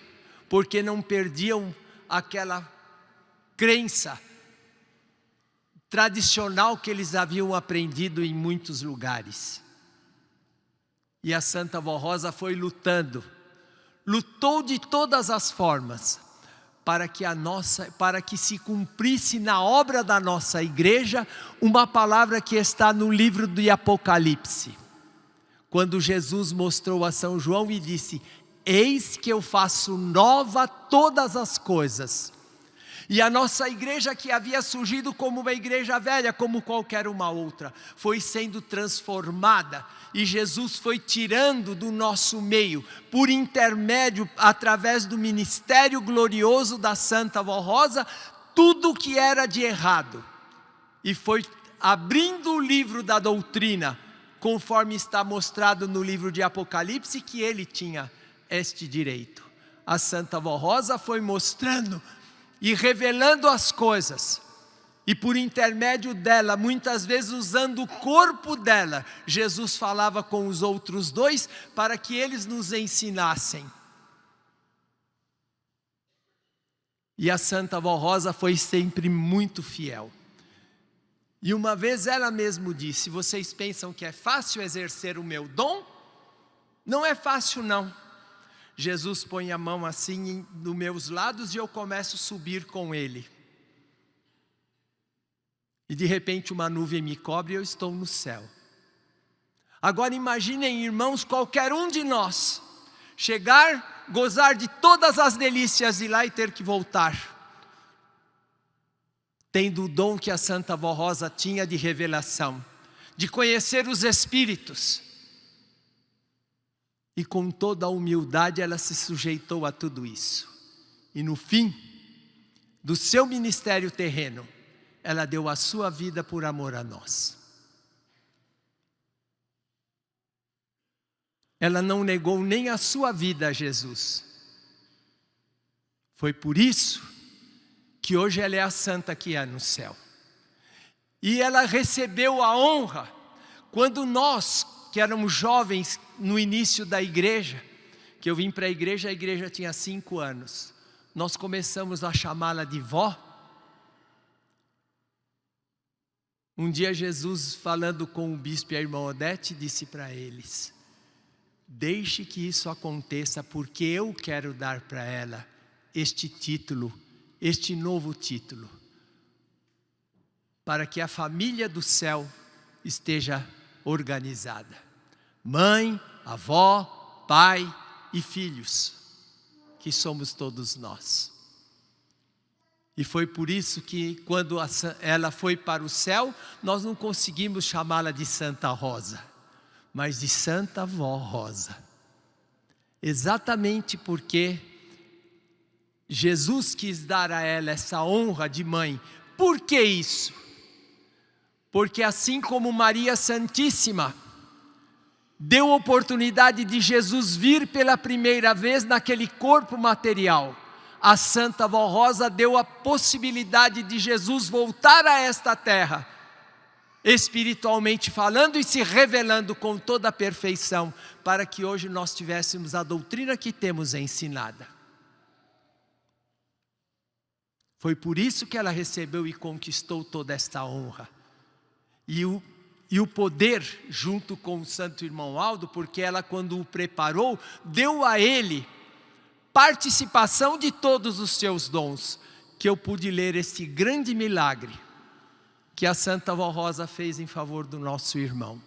porque não perdiam aquela crença tradicional que eles haviam aprendido em muitos lugares. E a Santa Vó Rosa foi lutando, lutou de todas as formas, para que se cumprisse na obra da nossa igreja, uma palavra que está no livro do Apocalipse. Quando Jesus mostrou a São João e disse, eis que eu faço nova todas as coisas. E a nossa igreja, que havia surgido como uma igreja velha, como qualquer uma outra, foi sendo transformada, e Jesus foi tirando do nosso meio, por intermédio, através do ministério glorioso da Santa Vó Rosa, tudo o que era de errado, e foi abrindo o livro da doutrina, conforme está mostrado no livro de Apocalipse, que ele tinha este direito. A Santa Vó Rosa foi mostrando e revelando as coisas, e por intermédio dela, muitas vezes usando o corpo dela, Jesus falava com os outros dois, para que eles nos ensinassem. E a Santa Vó Rosa foi sempre muito fiel. E uma vez ela mesmo disse, vocês pensam que é fácil exercer o meu dom? Não é fácil não. Jesus põe a mão assim nos meus lados e eu começo a subir com ele. E de repente uma nuvem me cobre e eu estou no céu. Agora imaginem, irmãos, qualquer um de nós chegar, gozar de todas as delícias de lá e ter que voltar, tendo o dom que a Santa Vó Rosa tinha de revelação, de conhecer os Espíritos. E com toda a humildade ela se sujeitou a tudo isso. E no fim do seu ministério terreno, ela deu a sua vida por amor a nós. Ela não negou nem a sua vida a Jesus. Foi por isso que hoje ela é a santa que há no céu. E ela recebeu a honra quando nós, que éramos jovens no início da igreja, que eu vim para a igreja tinha 5 anos. Nós começamos a chamá-la de vó. Um dia Jesus, falando com o bispo e a irmã Odete, disse para eles: deixe que isso aconteça, porque eu quero dar para ela este título, este novo título, para que a família do céu esteja organizada. Mãe, avó, pai e filhos, que somos todos nós. E foi por isso que quando ela foi para o céu, nós não conseguimos chamá-la de Santa Rosa, mas de Santa Vó Rosa. Exatamente porque Jesus quis dar a ela essa honra de mãe. Por que isso? Porque assim como Maria Santíssima deu oportunidade de Jesus vir pela primeira vez naquele corpo material, a Santa Vó Rosa deu a possibilidade de Jesus voltar a esta terra, espiritualmente falando e se revelando com toda a perfeição, para que hoje nós tivéssemos a doutrina que temos ensinada. Foi por isso que ela recebeu e conquistou toda esta honra. E o poder, junto com o santo irmão Aldo, porque ela, quando o preparou, deu a ele participação de todos os seus dons, que eu pude ler esse grande milagre que a Santa Vó Rosa fez em favor do nosso irmão,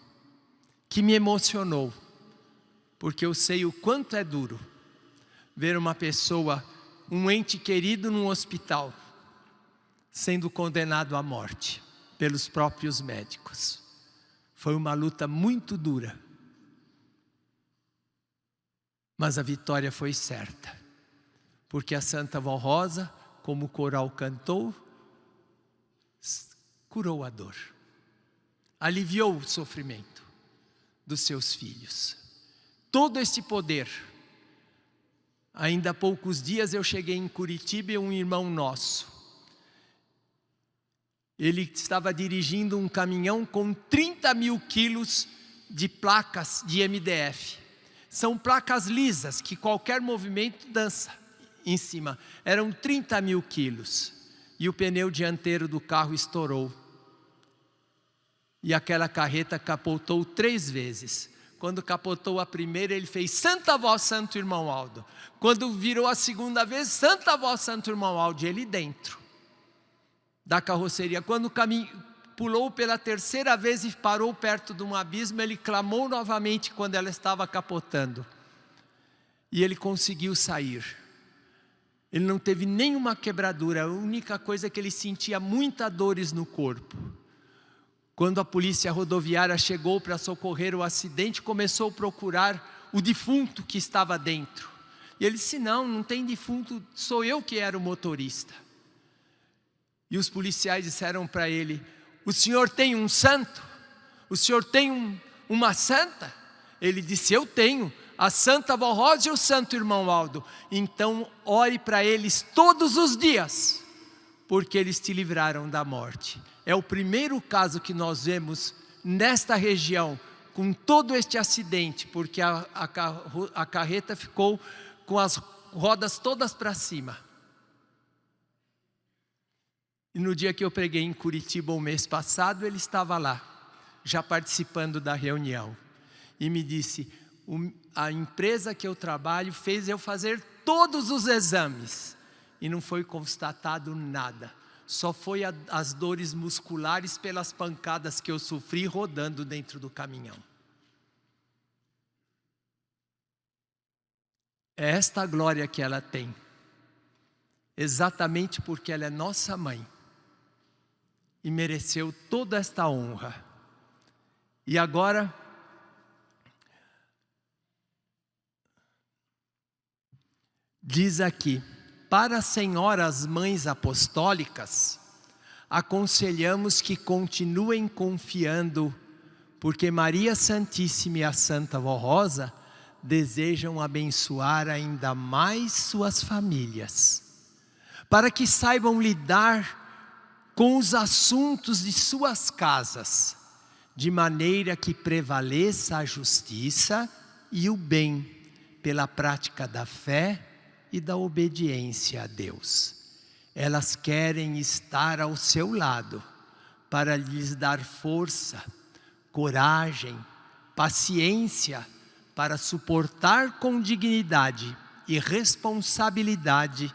que me emocionou, porque eu sei o quanto é duro ver uma pessoa, um ente querido num hospital, sendo condenado à morte pelos próprios médicos. Foi uma luta muito dura, mas a vitória foi certa, porque a Santa Vó Rosa, como o coral cantou, curou a dor, aliviou o sofrimento dos seus filhos. Todo este poder. Ainda há poucos dias eu cheguei em Curitiba e um irmão nosso, ele estava dirigindo um caminhão com 30 mil quilos de placas de MDF. São placas lisas, que qualquer movimento dança em cima. Eram 30 mil quilos. E o pneu dianteiro do carro estourou. E aquela carreta capotou 3 vezes. Quando capotou a primeira, ele fez Santa Vó, Santo Irmão Aldo. Quando virou a segunda vez, Santa Vó, Santo Irmão Aldo. E ele dentro da carroceria. Quando pulou pela 3ª vez e parou perto de um abismo, ele clamou novamente quando ela estava capotando. E ele conseguiu sair. Ele não teve nenhuma quebradura, a única coisa é que ele sentia muitas dores no corpo. Quando a polícia rodoviária chegou para socorrer o acidente, começou a procurar o defunto que estava dentro. E ele disse: não tem defunto, sou eu que era o motorista. E os policiais disseram para ele: o senhor tem um santo? O senhor tem uma santa? Ele disse: eu tenho, a Santa Vó Rosa e o Santo Irmão Aldo. Então ore para eles todos os dias, porque eles te livraram da morte. É o primeiro caso que nós vemos nesta região, com todo este acidente, porque a carreta ficou com as rodas todas para cima. E no dia que eu preguei em Curitiba, o mês passado, ele estava lá, já participando da reunião. E me disse: a empresa que eu trabalho fez eu fazer todos os exames. E não foi constatado nada. Só foi as dores musculares pelas pancadas que eu sofri rodando dentro do caminhão. É esta glória que ela tem. Exatamente porque ela é nossa mãe. E mereceu toda esta honra. E agora, diz aqui: para as senhoras mães apostólicas, aconselhamos que continuem confiando, porque Maria Santíssima e a Santa Vó Rosa desejam abençoar ainda mais suas famílias, para que saibam lidar com os assuntos de suas casas, de maneira que prevaleça a justiça e o bem, pela prática da fé e da obediência a Deus. Elas querem estar ao seu lado, para lhes dar força, coragem, paciência, para suportar com dignidade e responsabilidade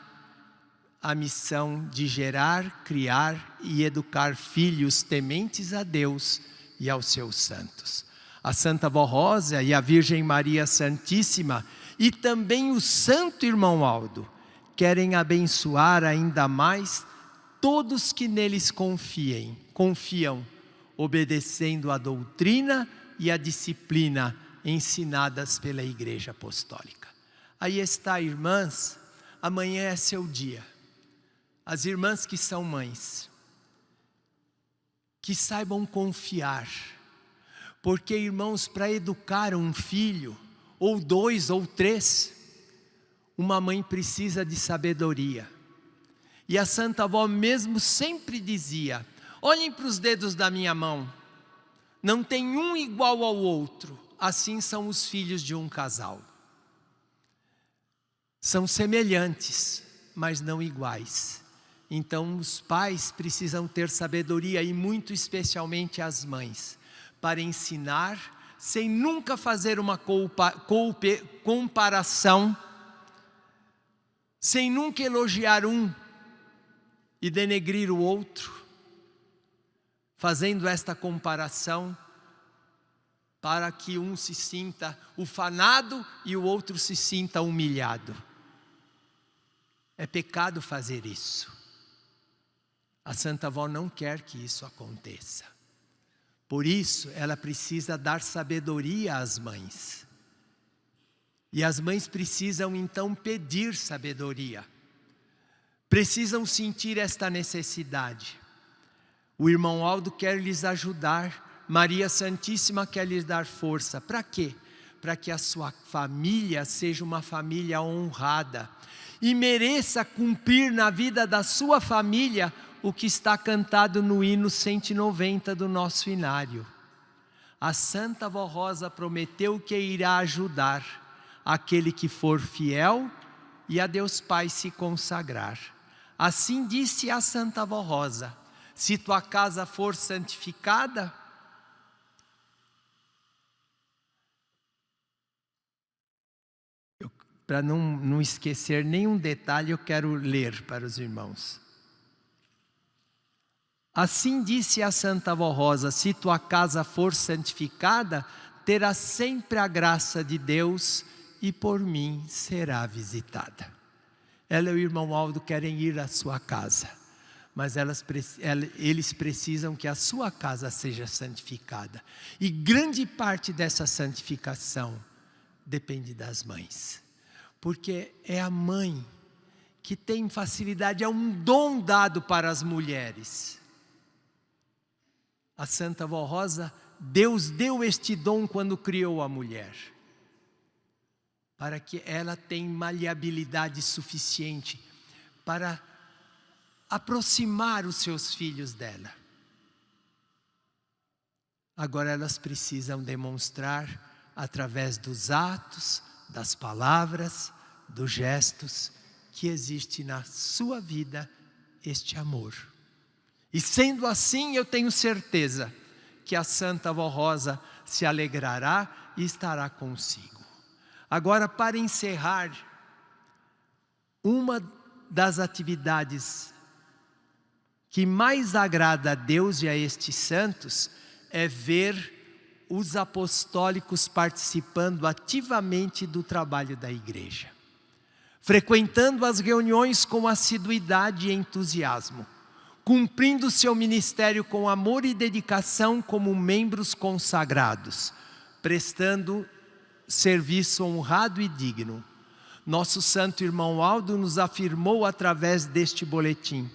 a missão de gerar, criar e educar filhos tementes a Deus e aos seus santos. A Santa Vó Rosa e a Virgem Maria Santíssima e também o Santo Irmão Aldo querem abençoar ainda mais todos que neles confiam, obedecendo a doutrina e a disciplina ensinadas pela Igreja Apostólica. Aí está, irmãs, amanhã é seu dia. As irmãs que são mães, que saibam confiar, porque, irmãos, para educar um filho, ou 2 ou 3, uma mãe precisa de sabedoria. E a Santa Avó mesmo sempre dizia: olhem para os dedos da minha mão, não tem um igual ao outro, assim são os filhos de um casal. São semelhantes, mas não iguais. Então os pais precisam ter sabedoria, e muito especialmente as mães, para ensinar, sem nunca fazer uma comparação, sem nunca elogiar um e denegrir o outro, fazendo esta comparação para que um se sinta ufanado e o outro se sinta humilhado. É pecado fazer isso. A Santa Avó não quer que isso aconteça. Por isso, ela precisa dar sabedoria às mães. E as mães precisam então pedir sabedoria. Precisam sentir esta necessidade. O irmão Aldo quer lhes ajudar. Maria Santíssima quer lhes dar força. Para quê? Para que a sua família seja uma família honrada e mereça cumprir na vida da sua família o que está cantado no hino 190 do nosso inário. A Santa Vó Rosa prometeu que irá ajudar aquele que for fiel e a Deus Pai se consagrar. Assim disse a Santa Vó Rosa: se tua casa for santificada, para não esquecer nenhum detalhe, eu quero ler para os irmãos. Assim disse a Santa Vó Rosa: se tua casa for santificada, terá sempre a graça de Deus e por mim será visitada. Ela e o irmão Aldo querem ir à sua casa, mas eles precisam que a sua casa seja santificada. E grande parte dessa santificação depende das mães. Porque é a mãe que tem facilidade, é um dom dado para as mulheres. A Santa Vó Rosa, Deus deu este dom quando criou a mulher, para que ela tenha maleabilidade suficiente para aproximar os seus filhos dela. Agora elas precisam demonstrar através dos atos, das palavras, dos gestos, que existe na sua vida este amor. E sendo assim, eu tenho certeza que a Santa Vó Rosa se alegrará e estará consigo. Agora, para encerrar, uma das atividades que mais agrada a Deus e a estes santos é ver os apostólicos participando ativamente do trabalho da igreja, frequentando as reuniões com assiduidade e entusiasmo, cumprindo seu ministério com amor e dedicação como membros consagrados, prestando serviço honrado e digno. Nosso santo irmão Aldo nos afirmou através deste boletim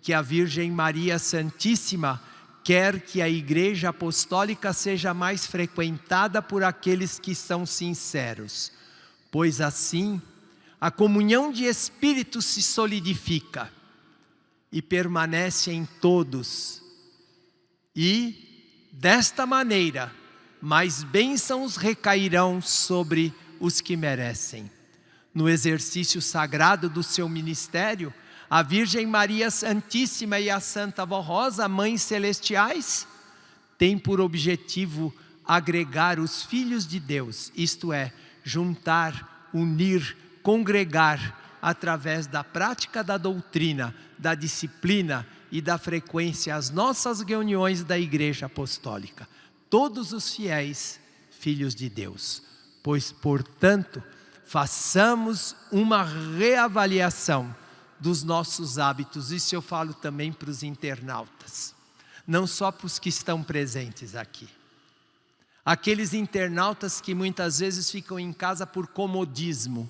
que a Virgem Maria Santíssima quer que a Igreja Apostólica seja mais frequentada por aqueles que são sinceros, pois assim a comunhão de espírito se solidifica e permanece em todos, e Desta maneira, mais bênçãos recairão sobre os que merecem. No exercício sagrado do seu ministério, a Virgem Maria Santíssima e a Santa Vó Rosa, Mães Celestiais, têm por objetivo agregar os filhos de Deus, isto é, juntar, unir, congregar, através da prática da doutrina, da disciplina e da frequência às nossas reuniões da Igreja Apostólica. Todos os fiéis, filhos de Deus. Pois, portanto, façamos uma reavaliação dos nossos hábitos. Isso eu falo também para os internautas. Não só para os que estão presentes aqui. Aqueles internautas que muitas vezes ficam em casa por comodismo.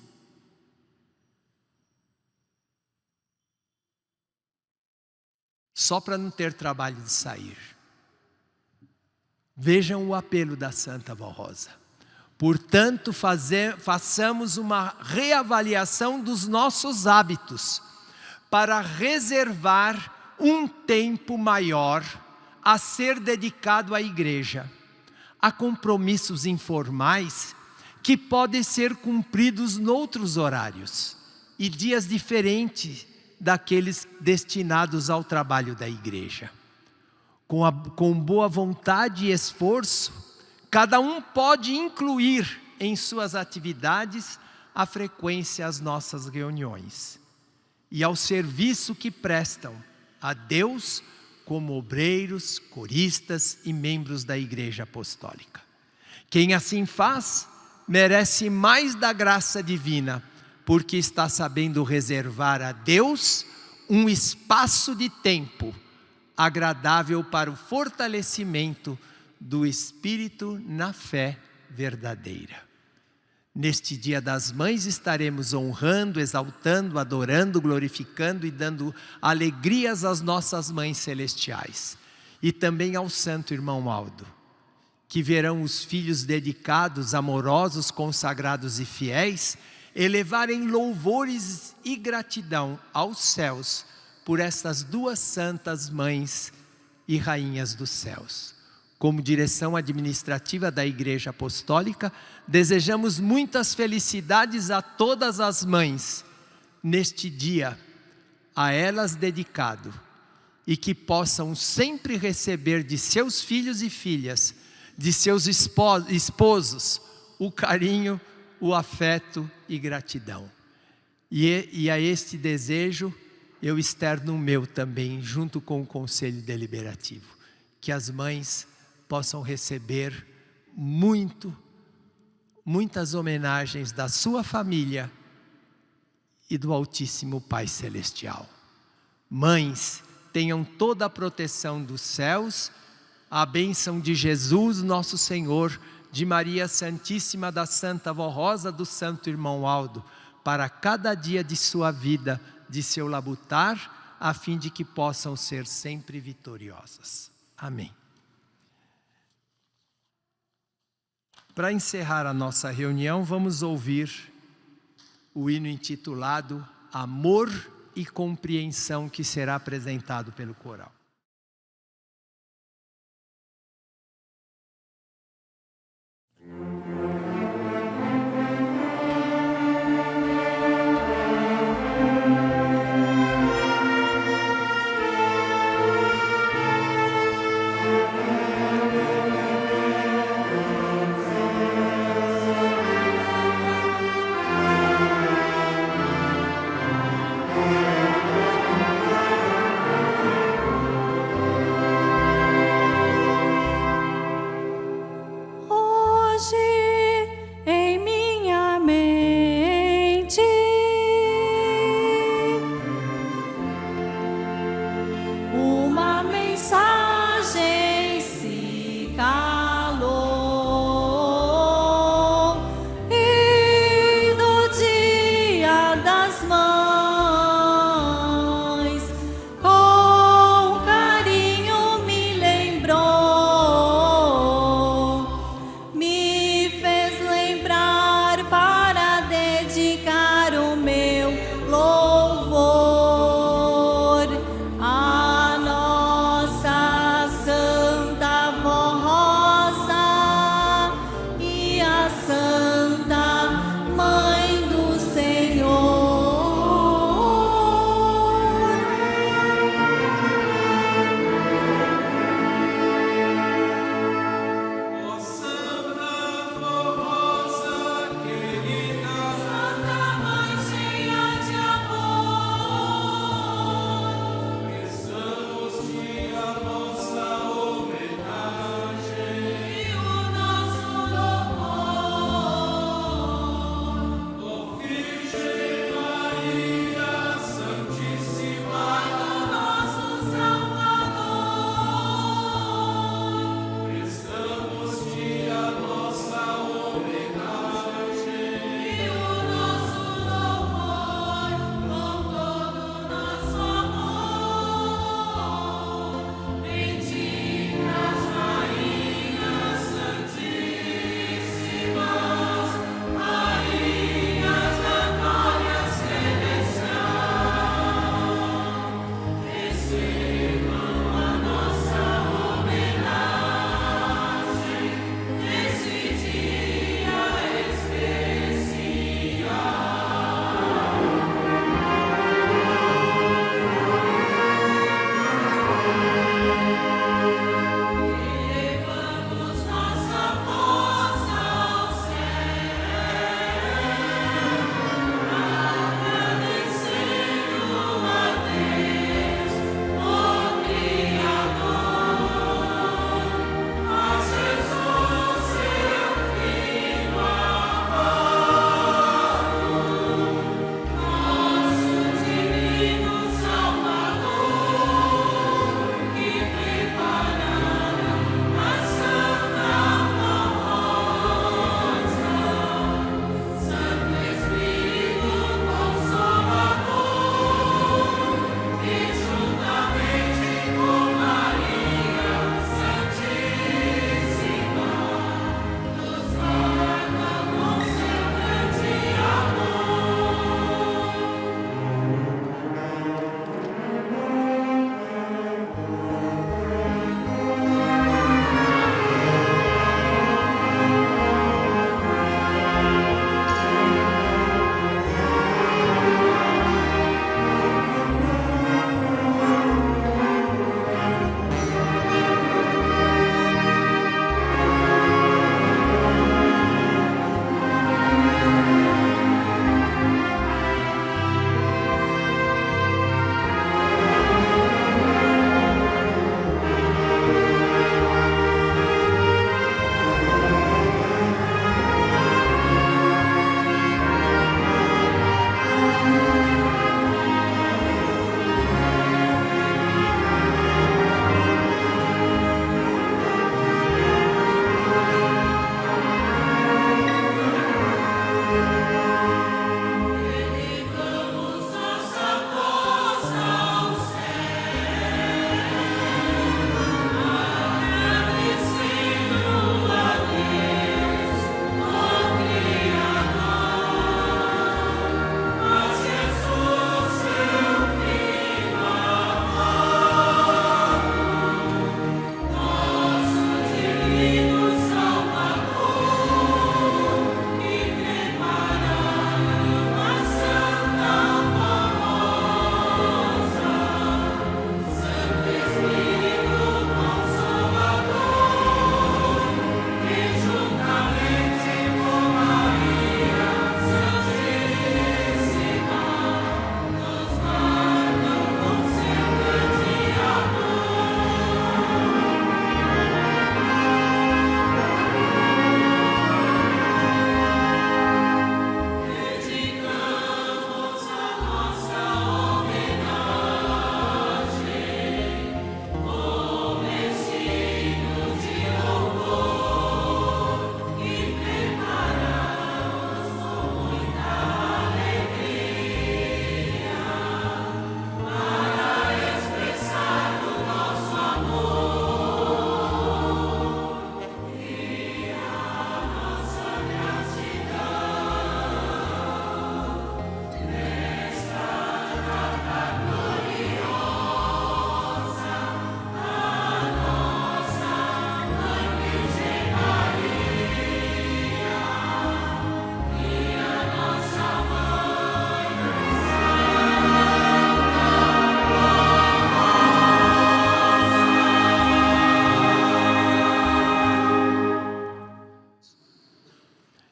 Só para não ter trabalho de sair. Vejam o apelo da Santa Vó Rosa. Portanto, façamos uma reavaliação dos nossos hábitos, para reservar um tempo maior a ser dedicado à igreja. Há compromissos informais que podem ser cumpridos noutros horários e dias diferentes daqueles destinados ao trabalho da igreja. Com boa vontade e esforço, cada um pode incluir em suas atividades a frequência às nossas reuniões e ao serviço que prestam a Deus como obreiros, coristas e membros da Igreja Apostólica. Quem assim faz, merece mais da graça divina, porque está sabendo reservar a Deus um espaço de tempo agradável para o fortalecimento do espírito na fé verdadeira. Neste Dia das Mães estaremos honrando, exaltando, adorando, glorificando e dando alegrias às nossas mães celestiais. E também ao Santo Irmão Aldo, que verão os filhos dedicados, amorosos, consagrados e fiéis, elevarem louvores e gratidão aos céus por estas duas santas mães e rainhas dos céus. Como direção administrativa da Igreja Apostólica, desejamos muitas felicidades a todas as mães neste dia, a elas dedicado, e que possam sempre receber de seus filhos e filhas, de seus esposos, o carinho, o afeto e gratidão. E a este desejo eu externo o meu também, junto com o Conselho Deliberativo, que as mães possam receber muitas homenagens da sua família e do Altíssimo Pai Celestial. Mães, tenham toda a proteção dos céus, a bênção de Jesus, nosso Senhor, de Maria Santíssima, da Santa Vó Rosa, do Santo Irmão Aldo, para cada dia de sua vida, de seu labutar, a fim de que possam ser sempre vitoriosas. Amém. Para encerrar a nossa reunião, vamos ouvir o hino intitulado Amor e Compreensão, que será apresentado pelo coral.
A nossa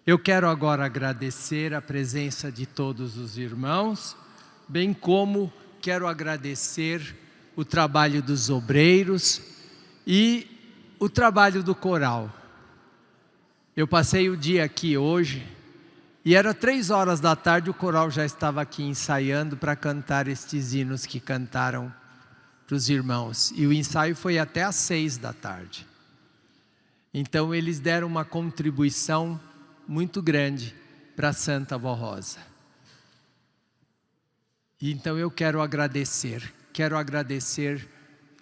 Eu quero agora agradecer a presença de todos os irmãos, bem como quero agradecer o trabalho dos obreiros e o trabalho do coral. Eu passei o dia aqui hoje e era 3 da tarde, o coral já estava aqui ensaiando para cantar estes hinos que cantaram para os irmãos. E o ensaio foi até às 6 da tarde. Então eles deram uma contribuição muito grande para a Santa Vó Rosa. Então eu quero agradecer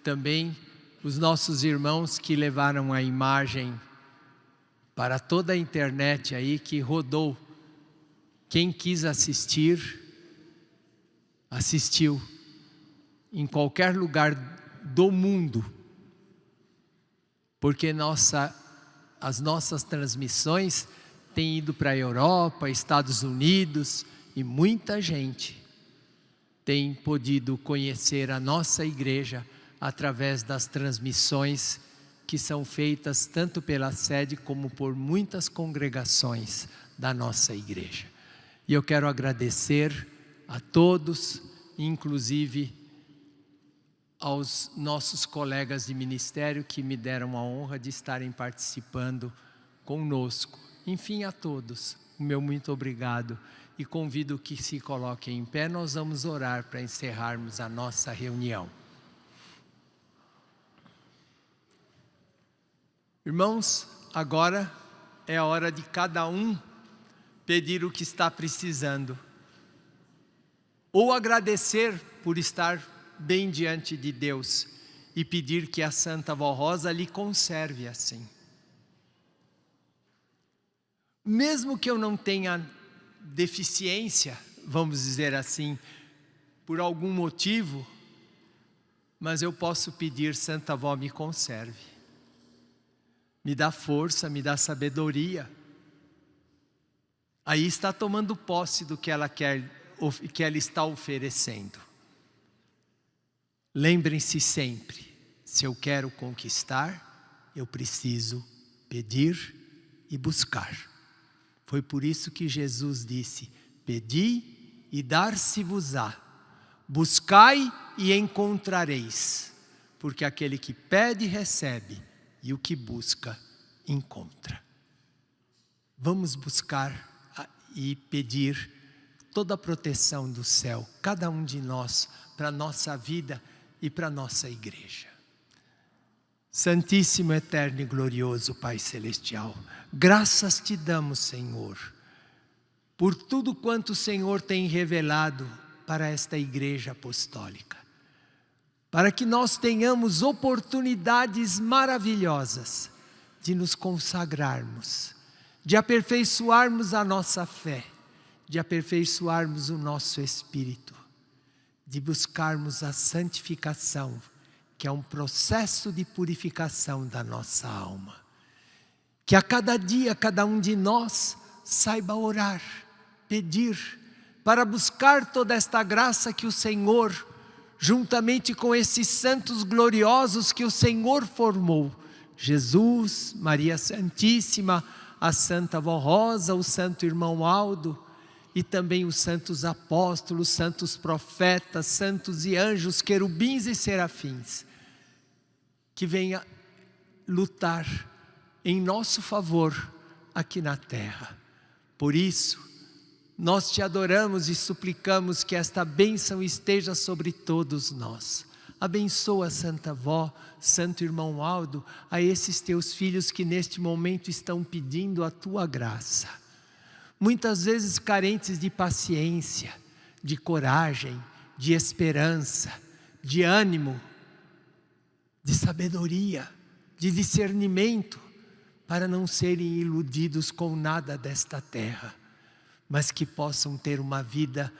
também os nossos irmãos que levaram a imagem para toda a internet aí, que rodou. Quem quis assistir, assistiu em qualquer lugar do mundo, porque as nossas transmissões têm ido para a Europa, Estados Unidos, e muita gente tem podido conhecer a nossa igreja através das transmissões que são feitas tanto pela sede como por muitas congregações da nossa igreja. E eu quero agradecer a todos, inclusive aos nossos colegas de ministério que me deram a honra de estarem participando conosco. Enfim, a todos, o meu muito obrigado e convido que se coloquem em pé. Nós vamos orar para encerrarmos a nossa reunião. Irmãos, agora é a hora de cada um pedir o que está precisando, ou agradecer por estar bem diante de Deus e pedir que a Santa Vó Rosa lhe conserve assim. Mesmo que eu não tenha deficiência, vamos dizer assim, por algum motivo, mas eu posso pedir: Santa Vó, me conserve, me dá força, me dá sabedoria. Aí está tomando posse do que ela quer, que ela está oferecendo. Lembrem-se sempre, se eu quero conquistar, eu preciso pedir e buscar. Foi por isso que Jesus disse: pedi e dar-se-vos-á, buscai e encontrareis, porque aquele que pede recebe, e o que busca encontra. Vamos buscar e pedir toda a proteção do céu, cada um de nós, para a nossa vida e para a nossa igreja. Santíssimo, eterno e glorioso Pai Celestial, graças te damos, Senhor, por tudo quanto o Senhor tem revelado para esta igreja apostólica, para que nós tenhamos oportunidades maravilhosas de nos consagrarmos, de aperfeiçoarmos a nossa fé, de aperfeiçoarmos o nosso espírito, de buscarmos a santificação, que é um processo de purificação da nossa alma. Que a cada dia, cada um de nós saiba orar, pedir, para buscar toda esta graça que o Senhor, juntamente com esses santos gloriosos que o Senhor formou, Jesus, Maria Santíssima, a Santa Vó Rosa, o Santo Irmão Aldo, e também os santos apóstolos, santos profetas, santos e anjos, querubins e serafins, que venha lutar em nosso favor aqui na terra. Por isso, nós te adoramos e suplicamos que esta bênção esteja sobre todos nós. Abençoa, Santa Vó, Santo Irmão Aldo, a esses teus filhos que neste momento estão pedindo a tua graça. Muitas vezes carentes de paciência, de coragem, de esperança, de ânimo, de sabedoria, de discernimento, para não serem iludidos com nada desta terra, mas que possam ter uma vida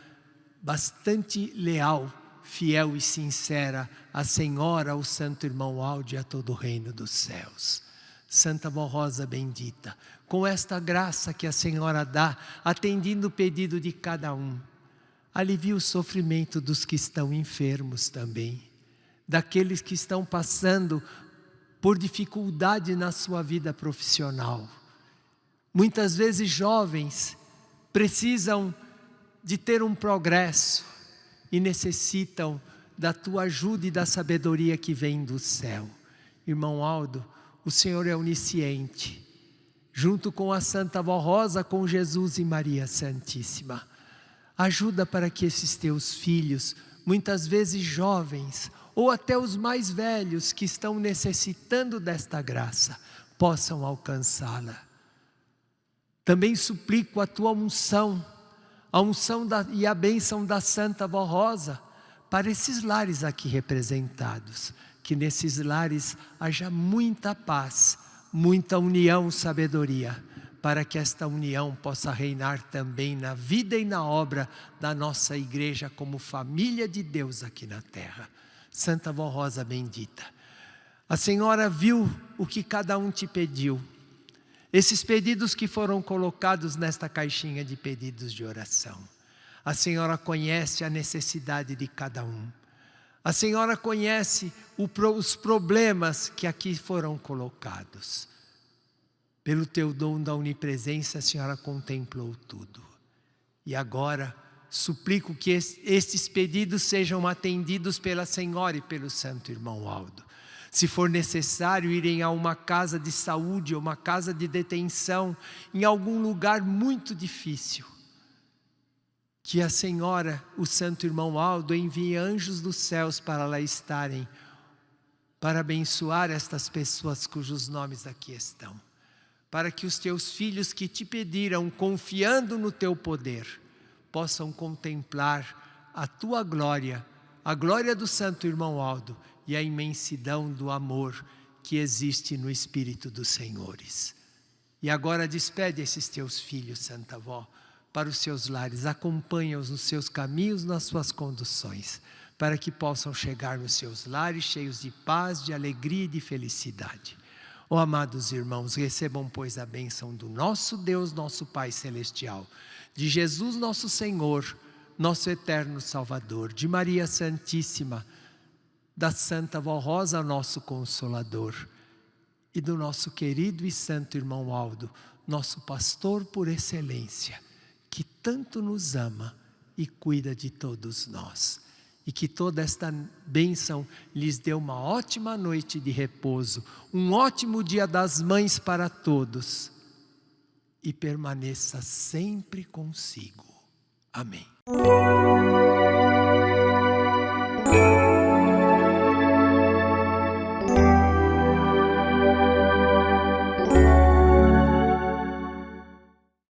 bastante leal, fiel e sincera à Senhora, ao Santo Irmão Aldo e a todo o reino dos céus. Santa Vó Rosa bendita, com esta graça que a Senhora dá, atendendo o pedido de cada um, alivia o sofrimento dos que estão enfermos também, daqueles que estão passando por dificuldade na sua vida profissional. Muitas vezes jovens precisam de ter um progresso e necessitam da tua ajuda e da sabedoria que vem do céu. Irmão Aldo, o Senhor é onisciente, junto com a Santa Vó Rosa, com Jesus e Maria Santíssima. Ajuda para que esses teus filhos, muitas vezes jovens, ou até os mais velhos que estão necessitando desta graça, possam alcançá-la. Também suplico a tua unção, e a bênção da Santa Vó Rosa, para esses lares aqui representados, que nesses lares haja muita paz, muita união, sabedoria, para que esta união possa reinar também na vida e na obra da nossa igreja como família de Deus aqui na terra. Santa Vó Rosa bendita, a Senhora viu o que cada um te pediu. Esses pedidos que foram colocados nesta caixinha de pedidos de oração. A Senhora conhece a necessidade de cada um. A Senhora conhece os problemas que aqui foram colocados. Pelo teu dom da onipresença, a Senhora contemplou tudo. E agora, suplico que estes pedidos sejam atendidos pela Senhora e pelo Santo Irmão Aldo. Se for necessário irem a uma casa de saúde, ou uma casa de detenção, em algum lugar muito difícil, que a Senhora, o Santo Irmão Aldo, envie anjos dos céus para lá estarem, para abençoar estas pessoas cujos nomes aqui estão. Para que os teus filhos que te pediram, confiando no teu poder, possam contemplar a tua glória, a glória do Santo Irmão Aldo, e a imensidão do amor que existe no Espírito dos Senhores. E agora despede esses teus filhos, Santa Vó, para os seus lares, acompanha-os nos seus caminhos, nas suas conduções, para que possam chegar nos seus lares cheios de paz, de alegria e de felicidade. Ó amados irmãos, recebam pois a bênção do nosso Deus, nosso Pai Celestial, de Jesus nosso Senhor, nosso eterno Salvador, de Maria Santíssima, da Santa Vó Rosa, nosso Consolador, e do nosso querido e santo Irmão Aldo, nosso pastor por excelência, que tanto nos ama e cuida de todos nós. E que toda esta bênção lhes dê uma ótima noite de repouso, um ótimo dia das mães para todos, e permaneça sempre consigo. Amém.